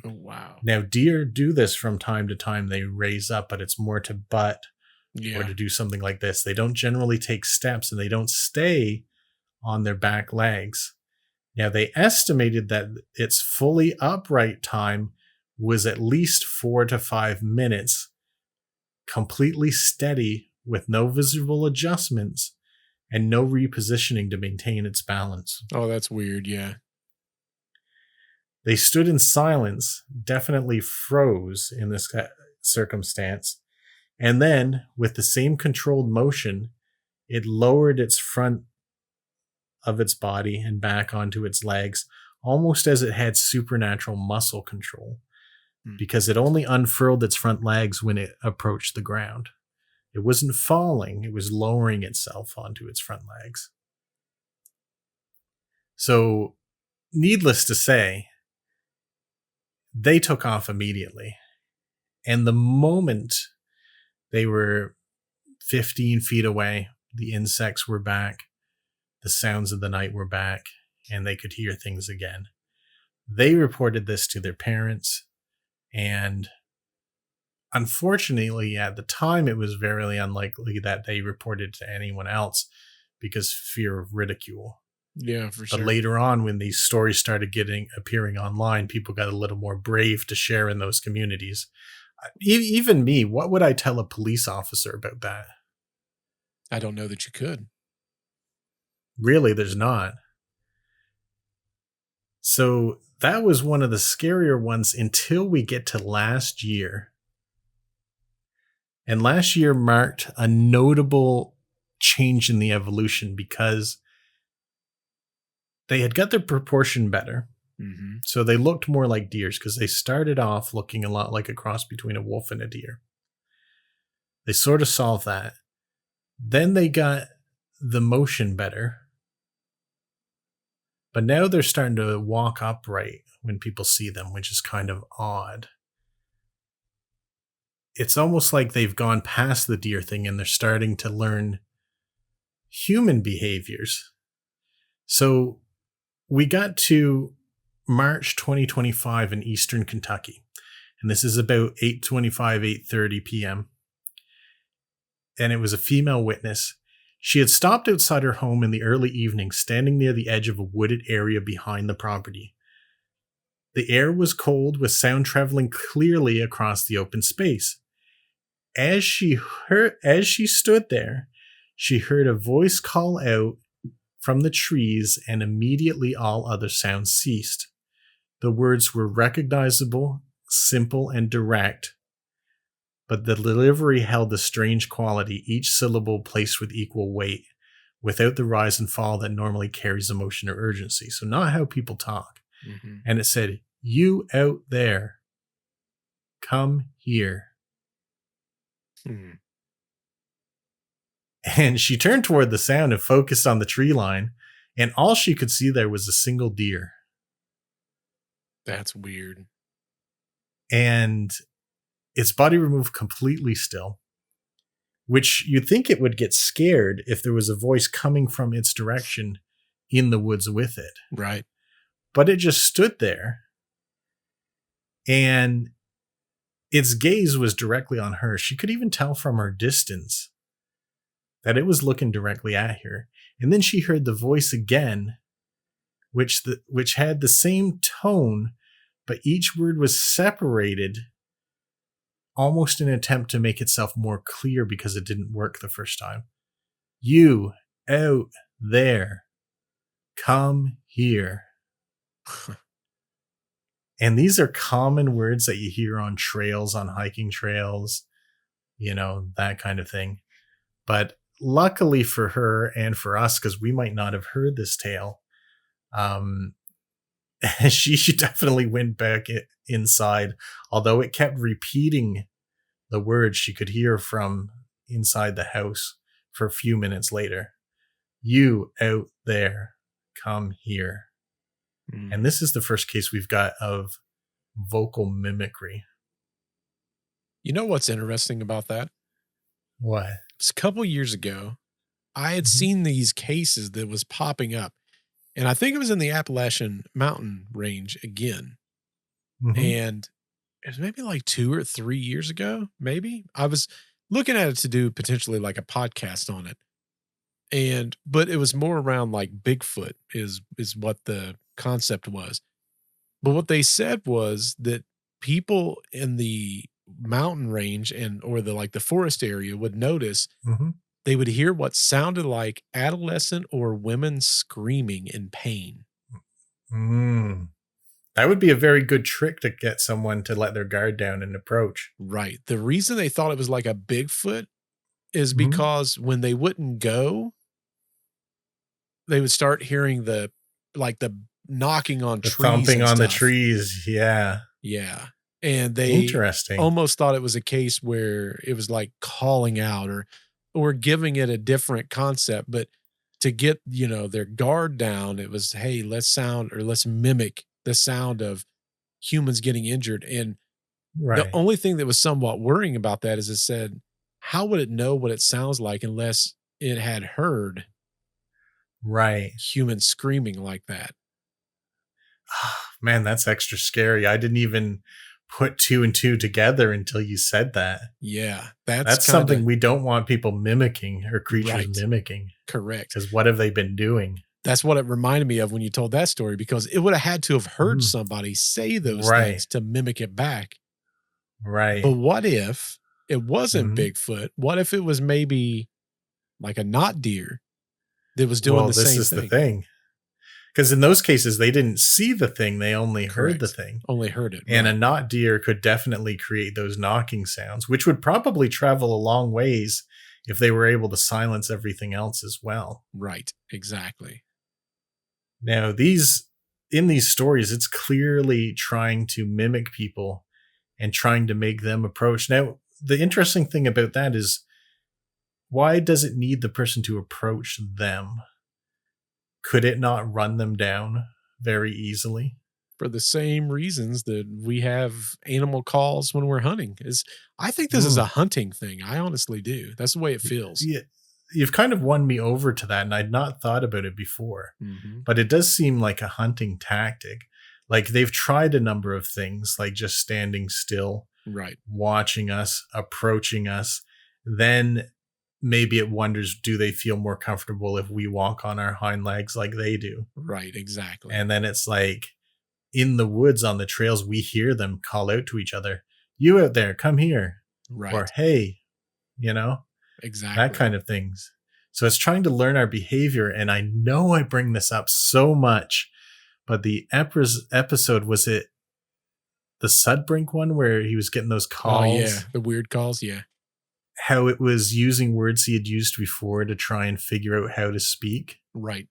Oh, wow. Now, deer do this from time to time. They raise up, but it's more to butt or to do something like this. They don't generally take steps, and they don't stay on their back legs. Now, they estimated that its fully upright time was at least 4 to 5 minutes, completely steady with no visible adjustments and no repositioning to maintain its balance. Oh, that's weird. Yeah. They stood in silence, definitely froze in this circumstance. And then, with the same controlled motion, it lowered its front of its body and back onto its legs, almost as it had supernatural muscle control, because it only unfurled its front legs when it approached the ground. It wasn't falling, it was lowering itself onto its front legs. So, needless to say, they took off immediately. And the moment they were 15 feet away, the insects were back, the sounds of the night were back, and they could hear things again. They reported this to their parents, and unfortunately, at the time, it was very unlikely that they reported to anyone else because fear of ridicule. Yeah, for sure. But later on, when these stories started appearing online, people got a little more brave to share in those communities. Even me, what would I tell a police officer about that? I don't know that you could. Really, there's not. So that was one of the scarier ones until we get to last year. And last year marked a notable change in the evolution because they had got their proportion better. Mm-hmm. So they looked more like deers because they started off looking a lot like a cross between a wolf and a deer. They sort of solved that. Then they got the motion better. But now they're starting to walk upright when people see them, which is kind of odd. It's almost like they've gone past the deer thing and they're starting to learn human behaviors. So we got to March 2025 in Eastern Kentucky. And this is about 8:30 p.m. And it was a female witness. She had stopped outside her home in the early evening, standing near the edge of a wooded area behind the property. The air was cold, with sound traveling clearly across the open space. As she stood there, she heard a voice call out from the trees, and immediately all other sounds ceased. The words were recognizable, simple, and direct, but the delivery held a strange quality, each syllable placed with equal weight, without the rise and fall that normally carries emotion or urgency. So not how people talk. Mm-hmm. And it said, "You out there, come here." Mm. And she turned toward the sound and focused on the tree line, and all she could see there was a single deer. That's weird. And its body removed completely still, which you'd think it would get scared if there was a voice coming from its direction in the woods with it. Right. But it just stood there, and its gaze was directly on her. She could even tell from her distance that it was looking directly at her. And then she heard the voice again, which had the same tone, but each word was separated, almost in an attempt to make itself more clear because it didn't work the first time. "You out there, come here." And these are common words that you hear on trails, on hiking trails, that kind of thing. But luckily for her and for us, because we might not have heard this tale, She definitely went back inside, although it kept repeating the words she could hear from inside the house for a few minutes later. You out there, come here. And this is the first case we've got of vocal mimicry. You know what's interesting about that? What? It's a couple years ago. I had seen these cases that was popping up, and I think it was in the Appalachian mountain range again. And it was maybe like 2 or 3 years ago, maybe. I was looking at it to do potentially like a podcast on it. But it was more around like Bigfoot is what the concept was. But what they said was that people in the mountain range or the forest area would notice they would hear what sounded like adolescent or women screaming in pain. That would be a very good trick to get someone to let their guard down and approach. Right. The reason they thought it was like a Bigfoot is because when they wouldn't go, they would start hearing the knocking on the trees, thumping and on the stuff. trees. Yeah. And they Interesting. almost thought it was a case where it was like calling out or giving it a different concept. But to get, their guard down, it was, hey, let's mimic the sound of humans getting injured. And the only thing that was somewhat worrying about that is it said, how would it know what it sounds like unless it had heard humans screaming like that? Man, that's extra scary. I didn't even put 2 and 2 together until you said that. Yeah. That's something we don't want people mimicking or creatures mimicking. Correct. Because what have they been doing? That's what it reminded me of when you told that story, because it would have had to have heard somebody say those things to mimic it back. Right. But what if it wasn't Bigfoot? What if it was maybe like a not deer that was doing the same thing? This is the thing. Because in those cases, they didn't see the thing. They only heard the thing. Only heard it. And a not deer could definitely create those knocking sounds, which would probably travel a long ways if they were able to silence everything else as well. Right. Exactly. Now, in these stories, it's clearly trying to mimic people and trying to make them approach. Now, the interesting thing about that is, why does it need the person to approach them? Could it not run them down very easily? For the same reasons that we have animal calls when we're hunting. I think this is a hunting thing. I honestly do. That's the way it feels. Yeah. You've kind of won me over to that, and I'd not thought about it before. But it does seem like a hunting tactic. Like they've tried a number of things, like just standing still, watching us, approaching us. Then maybe it wonders, do they feel more comfortable if we walk on our hind legs like they do? Right, exactly. And then it's like in the woods on the trails, we hear them call out to each other, you out there, come here. Right. Or, hey, Exactly. that kind of things. So it's trying to learn our behavior. And I know I bring this up so much, but the episode, was it the Sudbrink one where he was getting those calls? Oh, yeah. The weird calls. Yeah. How it was using words he had used before to try and figure out how to speak. Right.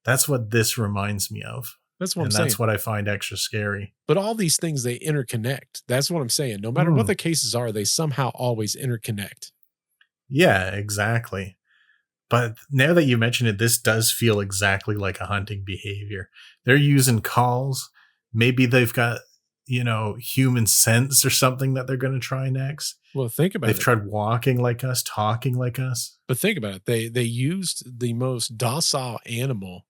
That's what this reminds me of. That's what I'm saying. And that's what I find extra scary. But all these things, they interconnect. That's what I'm saying. No matter what the cases are, they somehow always interconnect. Yeah, exactly. But now that you mention it, this does feel exactly like a hunting behavior. They're using calls. Maybe they've got, human sense or something that they're going to try next. Well, think about it. They've tried walking like us, talking like us. But think about it. They used the most docile animal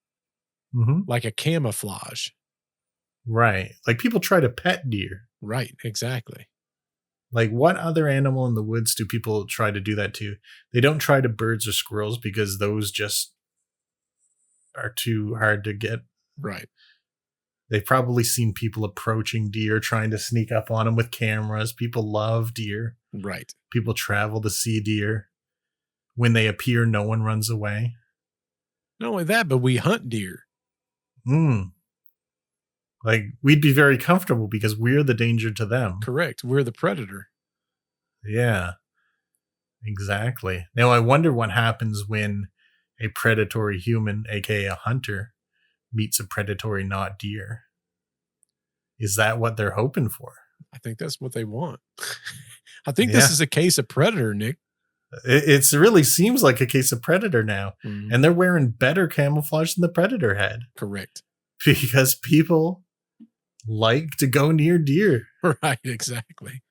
like a camouflage. Right. Like people try to pet deer. Right. Exactly. Like what other animal in the woods do people try to do that to? They don't try to birds or squirrels because those just are too hard to get. Right. They've probably seen people approaching deer, trying to sneak up on them with cameras. People love deer. Right. People travel to see deer. When they appear, no one runs away. Not only that, but we hunt deer. Like, we'd be very comfortable because we're the danger to them. Correct. We're the predator. Yeah, exactly. Now, I wonder what happens when a predatory human, aka a hunter, meets a predatory not deer. Is that what they're hoping for? I think that's what they want. I think this is a case of Predator, Nick. It really seems like a case of Predator now. Mm-hmm. And they're wearing better camouflage than the Predator had. Correct. Because people like to go near deer. Right, exactly.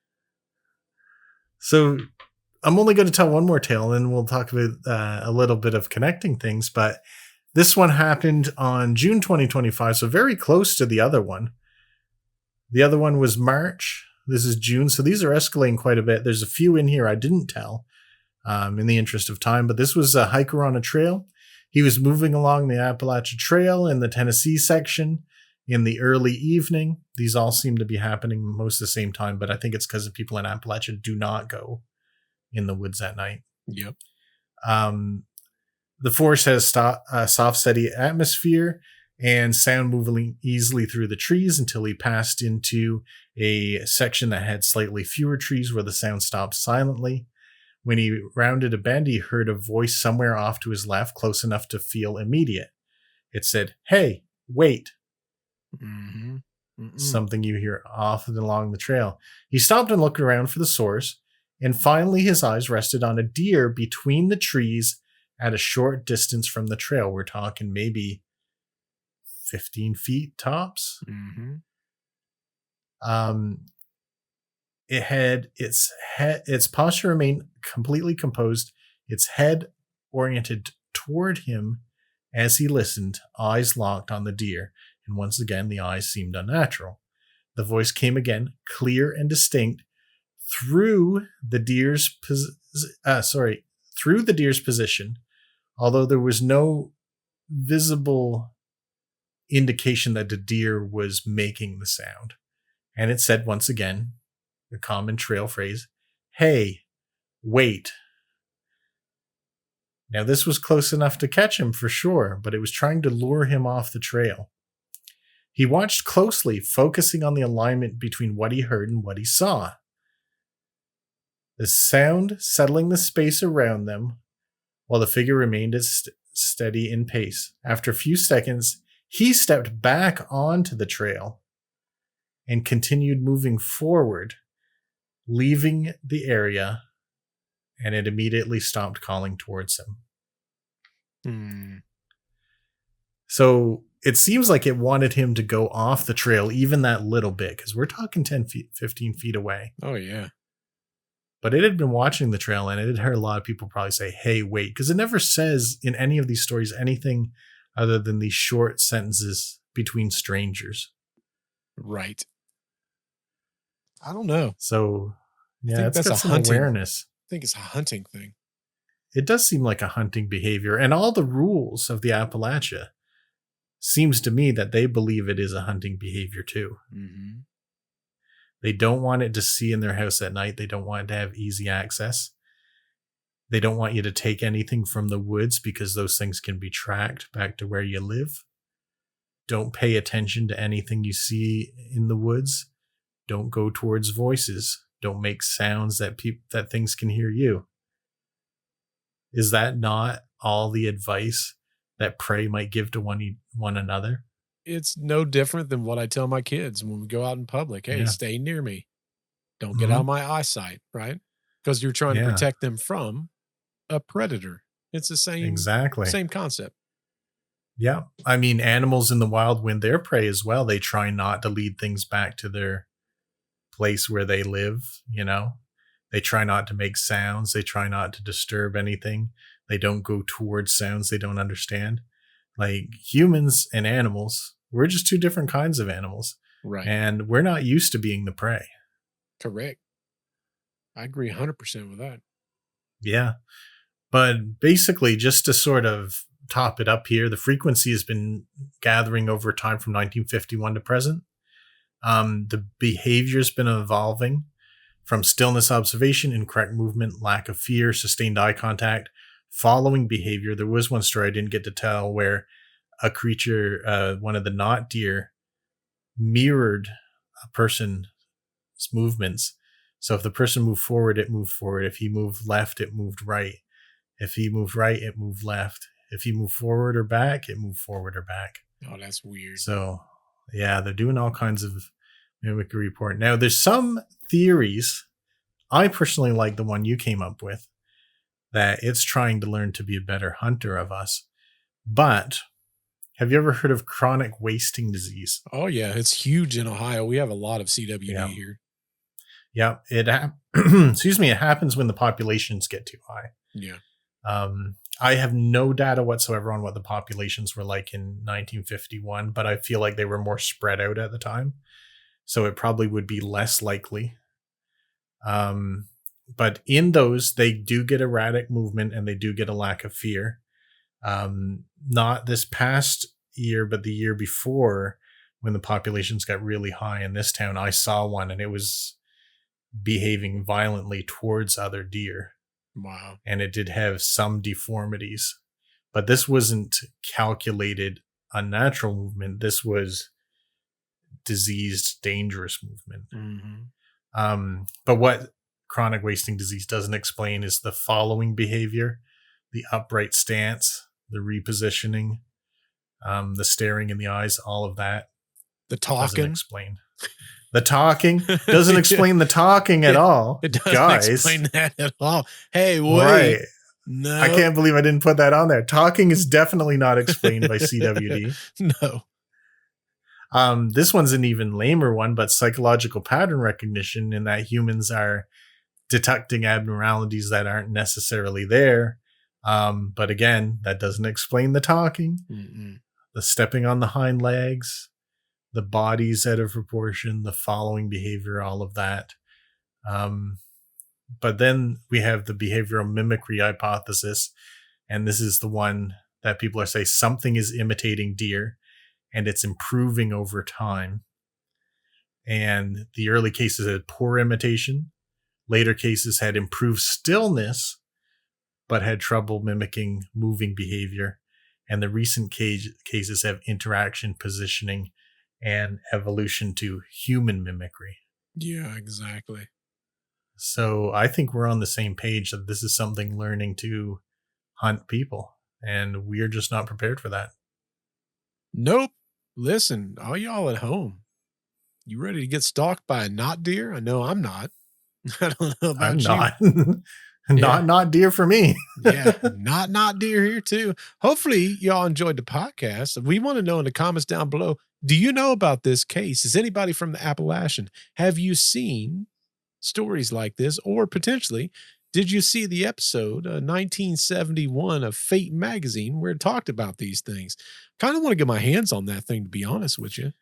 So I'm only going to tell one more tale, and then we'll talk about a little bit of connecting things. But this one happened on June 2025, so very close to the other one. The other one was March. This is June, so these are escalating quite a bit. There's a few in here I didn't tell in the interest of time, but this was a hiker on a trail. He was moving along the Appalachia Trail in the Tennessee section in the early evening. These all seem to be happening most at the same time, but I think it's because the people in Appalachia do not go in the woods at night. Yep. The forest has a soft, steady atmosphere and sound moving easily through the trees until he passed into a section that had slightly fewer trees where the sound stopped silently. When he rounded a bend, he heard a voice somewhere off to his left, close enough to feel immediate. It said, "Hey, wait." Mm-hmm. Something you hear off and along the trail. He stopped and looked around for the source, and finally his eyes rested on a deer between the trees at a short distance from the trail. We're talking maybe 15 feet tops. Mm-hmm. It had its posture remained completely composed, its head oriented toward him as he listened, eyes locked on the deer, and once again the eyes seemed unnatural. The voice came again, clear and distinct, through the deer's position, although there was no visible indication that the deer was making the sound. And it said once again, the common trail phrase, "Hey, wait." Now this was close enough to catch him for sure, but it was trying to lure him off the trail. He watched closely, focusing on the alignment between what he heard and what he saw. The sound settling the space around them, while the figure remained steady in pace. After a few seconds, he stepped back onto the trail and continued moving forward, leaving the area, and it immediately stopped calling towards him. So it seems like it wanted him to go off the trail even that little bit, because we're talking 10 feet, 15 feet away. Oh, yeah. But it had been watching the trail, and it had heard a lot of people probably say, "Hey, wait," because it never says in any of these stories anything other than these short sentences between strangers. Right. I don't know. So, yeah, it's got some awareness. I think it's a hunting thing. It does seem like a hunting behavior, and all the rules of the Appalachia seems to me that they believe it is a hunting behavior too. Mm-hmm. They don't want it to see in their house at night. They don't want it to have easy access. They don't want you to take anything from the woods because those things can be tracked back to where you live. Don't pay attention to anything you see in the woods. Don't go towards voices. Don't make sounds that things can hear you. Is that not all the advice that prey might give to one another? It's no different than what I tell my kids when we go out in public. Hey, stay near me. Don't get out of my eyesight, right? Because you're trying to protect them from a predator. It's the same concept. Yeah. I mean, animals in the wild, when they're prey as well, they try not to lead things back to their place where they live, you know? They try not to make sounds. They try not to disturb anything. They don't go towards sounds they don't understand. Like humans and animals, we're just two different kinds of animals. Right. And we're not used to being the prey. Correct. I agree 100% with that. Yeah. But basically, just to sort of top it up here, the frequency has been gathering over time from 1951 to present. The behavior's been evolving from stillness observation, incorrect movement, lack of fear, sustained eye contact, following behavior. There was one story I didn't get to tell where a creature, one of the not deer, mirrored a person's movements. So if the person moved forward, it moved forward. If he moved left, it moved right. If he moved right, it moved left. If he moved forward or back, it moved forward or back. Oh, that's weird. So, yeah, they're doing all kinds of mimicry report. Now, there's some theories. I personally like the one you came up with, that it's trying to learn to be a better hunter of us. But have you ever heard of chronic wasting disease? Oh, yeah. It's huge in Ohio. We have a lot of CWD here. Yeah. Excuse me. It happens when the populations get too high. Yeah. I have no data whatsoever on what the populations were like in 1951, but I feel like they were more spread out at the time. So it probably would be less likely. But in those, they do get erratic movement and they do get a lack of fear. Not this past year, but the year before, when the populations got really high in this town, I saw one and it was behaving violently towards other deer. Wow. And it did have some deformities, but this wasn't calculated unnatural movement. This was diseased, dangerous movement. Mm-hmm. But what chronic wasting disease doesn't explain is the following behavior: the upright stance, the repositioning, the staring in the eyes, all of that. The talking. Doesn't explain. The talking doesn't explain the talking at all. It doesn't Guys, explain that at all. Hey, wait. Right. No. I can't believe I didn't put that on there. Talking is definitely not explained by CWD. No. This one's an even lamer one, but psychological pattern recognition, in that humans are detecting abnormalities that aren't necessarily there. But again, that doesn't explain the talking. Mm-mm. The stepping on the hind legs, the body's out of proportion, the following behavior, all of that. But then we have the behavioral mimicry hypothesis. And this is the one that people are saying something is imitating deer and it's improving over time. And the early cases had poor imitation. Later cases had improved stillness, but had trouble mimicking moving behavior. And the recent cases have interaction, positioning, and evolution to human mimicry. Yeah, exactly. So I think we're on the same page that this is something learning to hunt people, and we're just not prepared for that. Nope. Listen, all y'all at home, you ready to get stalked by a not deer? I know I'm not. I don't know about you. Not deer for me. Yeah, not deer here too. Hopefully y'all enjoyed the podcast. We want to know in the comments down below, do you know about this case? Is anybody from the Appalachian? Have you seen stories like this? Or potentially, did you see the episode 1971 of Fate magazine where it talked about these things? Kind of want to get my hands on that thing, to be honest with you.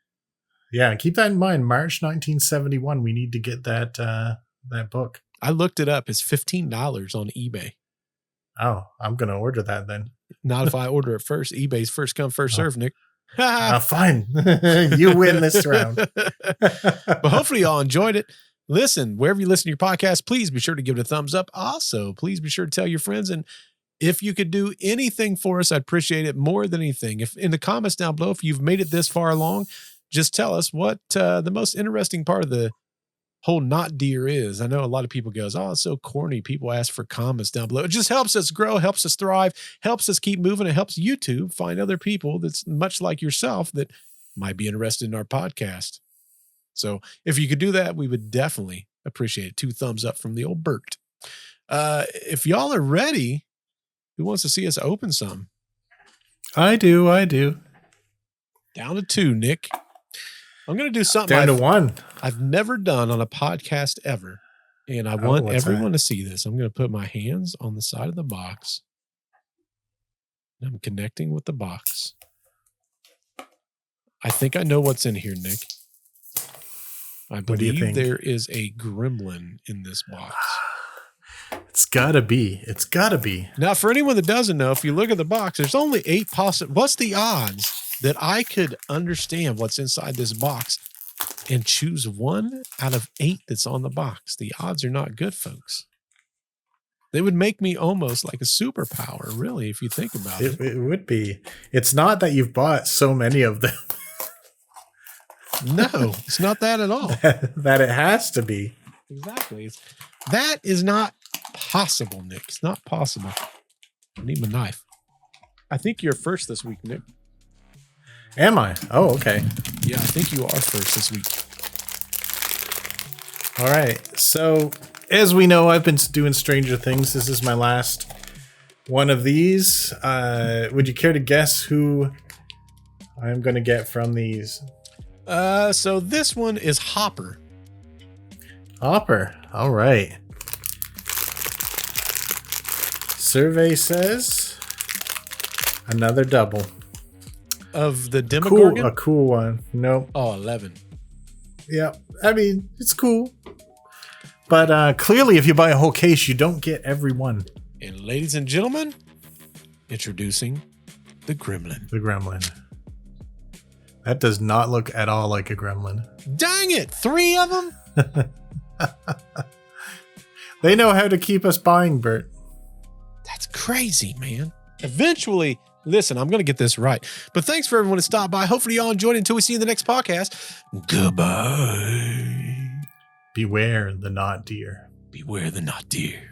Yeah, keep that in mind. March 1971. We need to get that book. I looked it up. It's $15 on eBay. Oh, I'm going to order that then. Not if I order it first. eBay's first come, first serve, Nick. Fine. You win this round. But hopefully y'all enjoyed it. Listen, wherever you listen to your podcast, please be sure to give it a thumbs up. Also, please be sure to tell your friends. And if you could do anything for us, I'd appreciate it more than anything. If in the comments down below, if you've made it this far along, just tell us what the most interesting part of the whole not deer is. I know a lot of people goes, oh, it's so corny. People ask for comments down below. It just helps us grow, helps us thrive, helps us keep moving. It helps YouTube find other people that's much like yourself that might be interested in our podcast. So if you could do that, we would definitely appreciate it. 2 thumbs up from the old Bert. If y'all are ready, who wants to see us open some? I do. Down to 2, Nick. I'm going to do something down to 1. I've never done on a podcast ever. And I want everyone to see this. I'm going to put my hands on the side of the box. I'm connecting with the box. I think I know what's in here, Nick. I believe there is a gremlin in this box. It's gotta be. It's gotta be. Now, for anyone that doesn't know, if you look at the box, there's only 8 possible. What's the odds that I could understand what's inside this box and choose 1 out of 8 that's on the box? The odds are not good, folks. They would make me almost like a superpower, really, if you think about it. It would be. It's not that you've bought so many of them. No, it's not that at all. That it has to be. Exactly. That is not possible, Nick. It's not possible. I need my knife. I think you're first this week, Nick. Am I? Oh, okay. Yeah, I think you are first this week. All right. So, as we know, I've been doing Stranger Things. This is my last one of these. Would you care to guess who I'm going to get from these? So this one is Hopper. Hopper. All right. Survey says another double. Of the Demogorgon? A cool one. Nope. Oh, 11. Yeah. I mean, it's cool. But clearly, if you buy a whole case, you don't get every one. And ladies and gentlemen, introducing the Gremlin. The Gremlin. That does not look at all like a gremlin. Dang it! 3 of them? They know how to keep us buying, Bert. That's crazy, man. Eventually, listen, I'm going to get this right. But thanks for everyone to stop by. Hopefully y'all enjoyed it. Until we see you in the next podcast. Goodbye. Beware the not deer. Beware the not deer.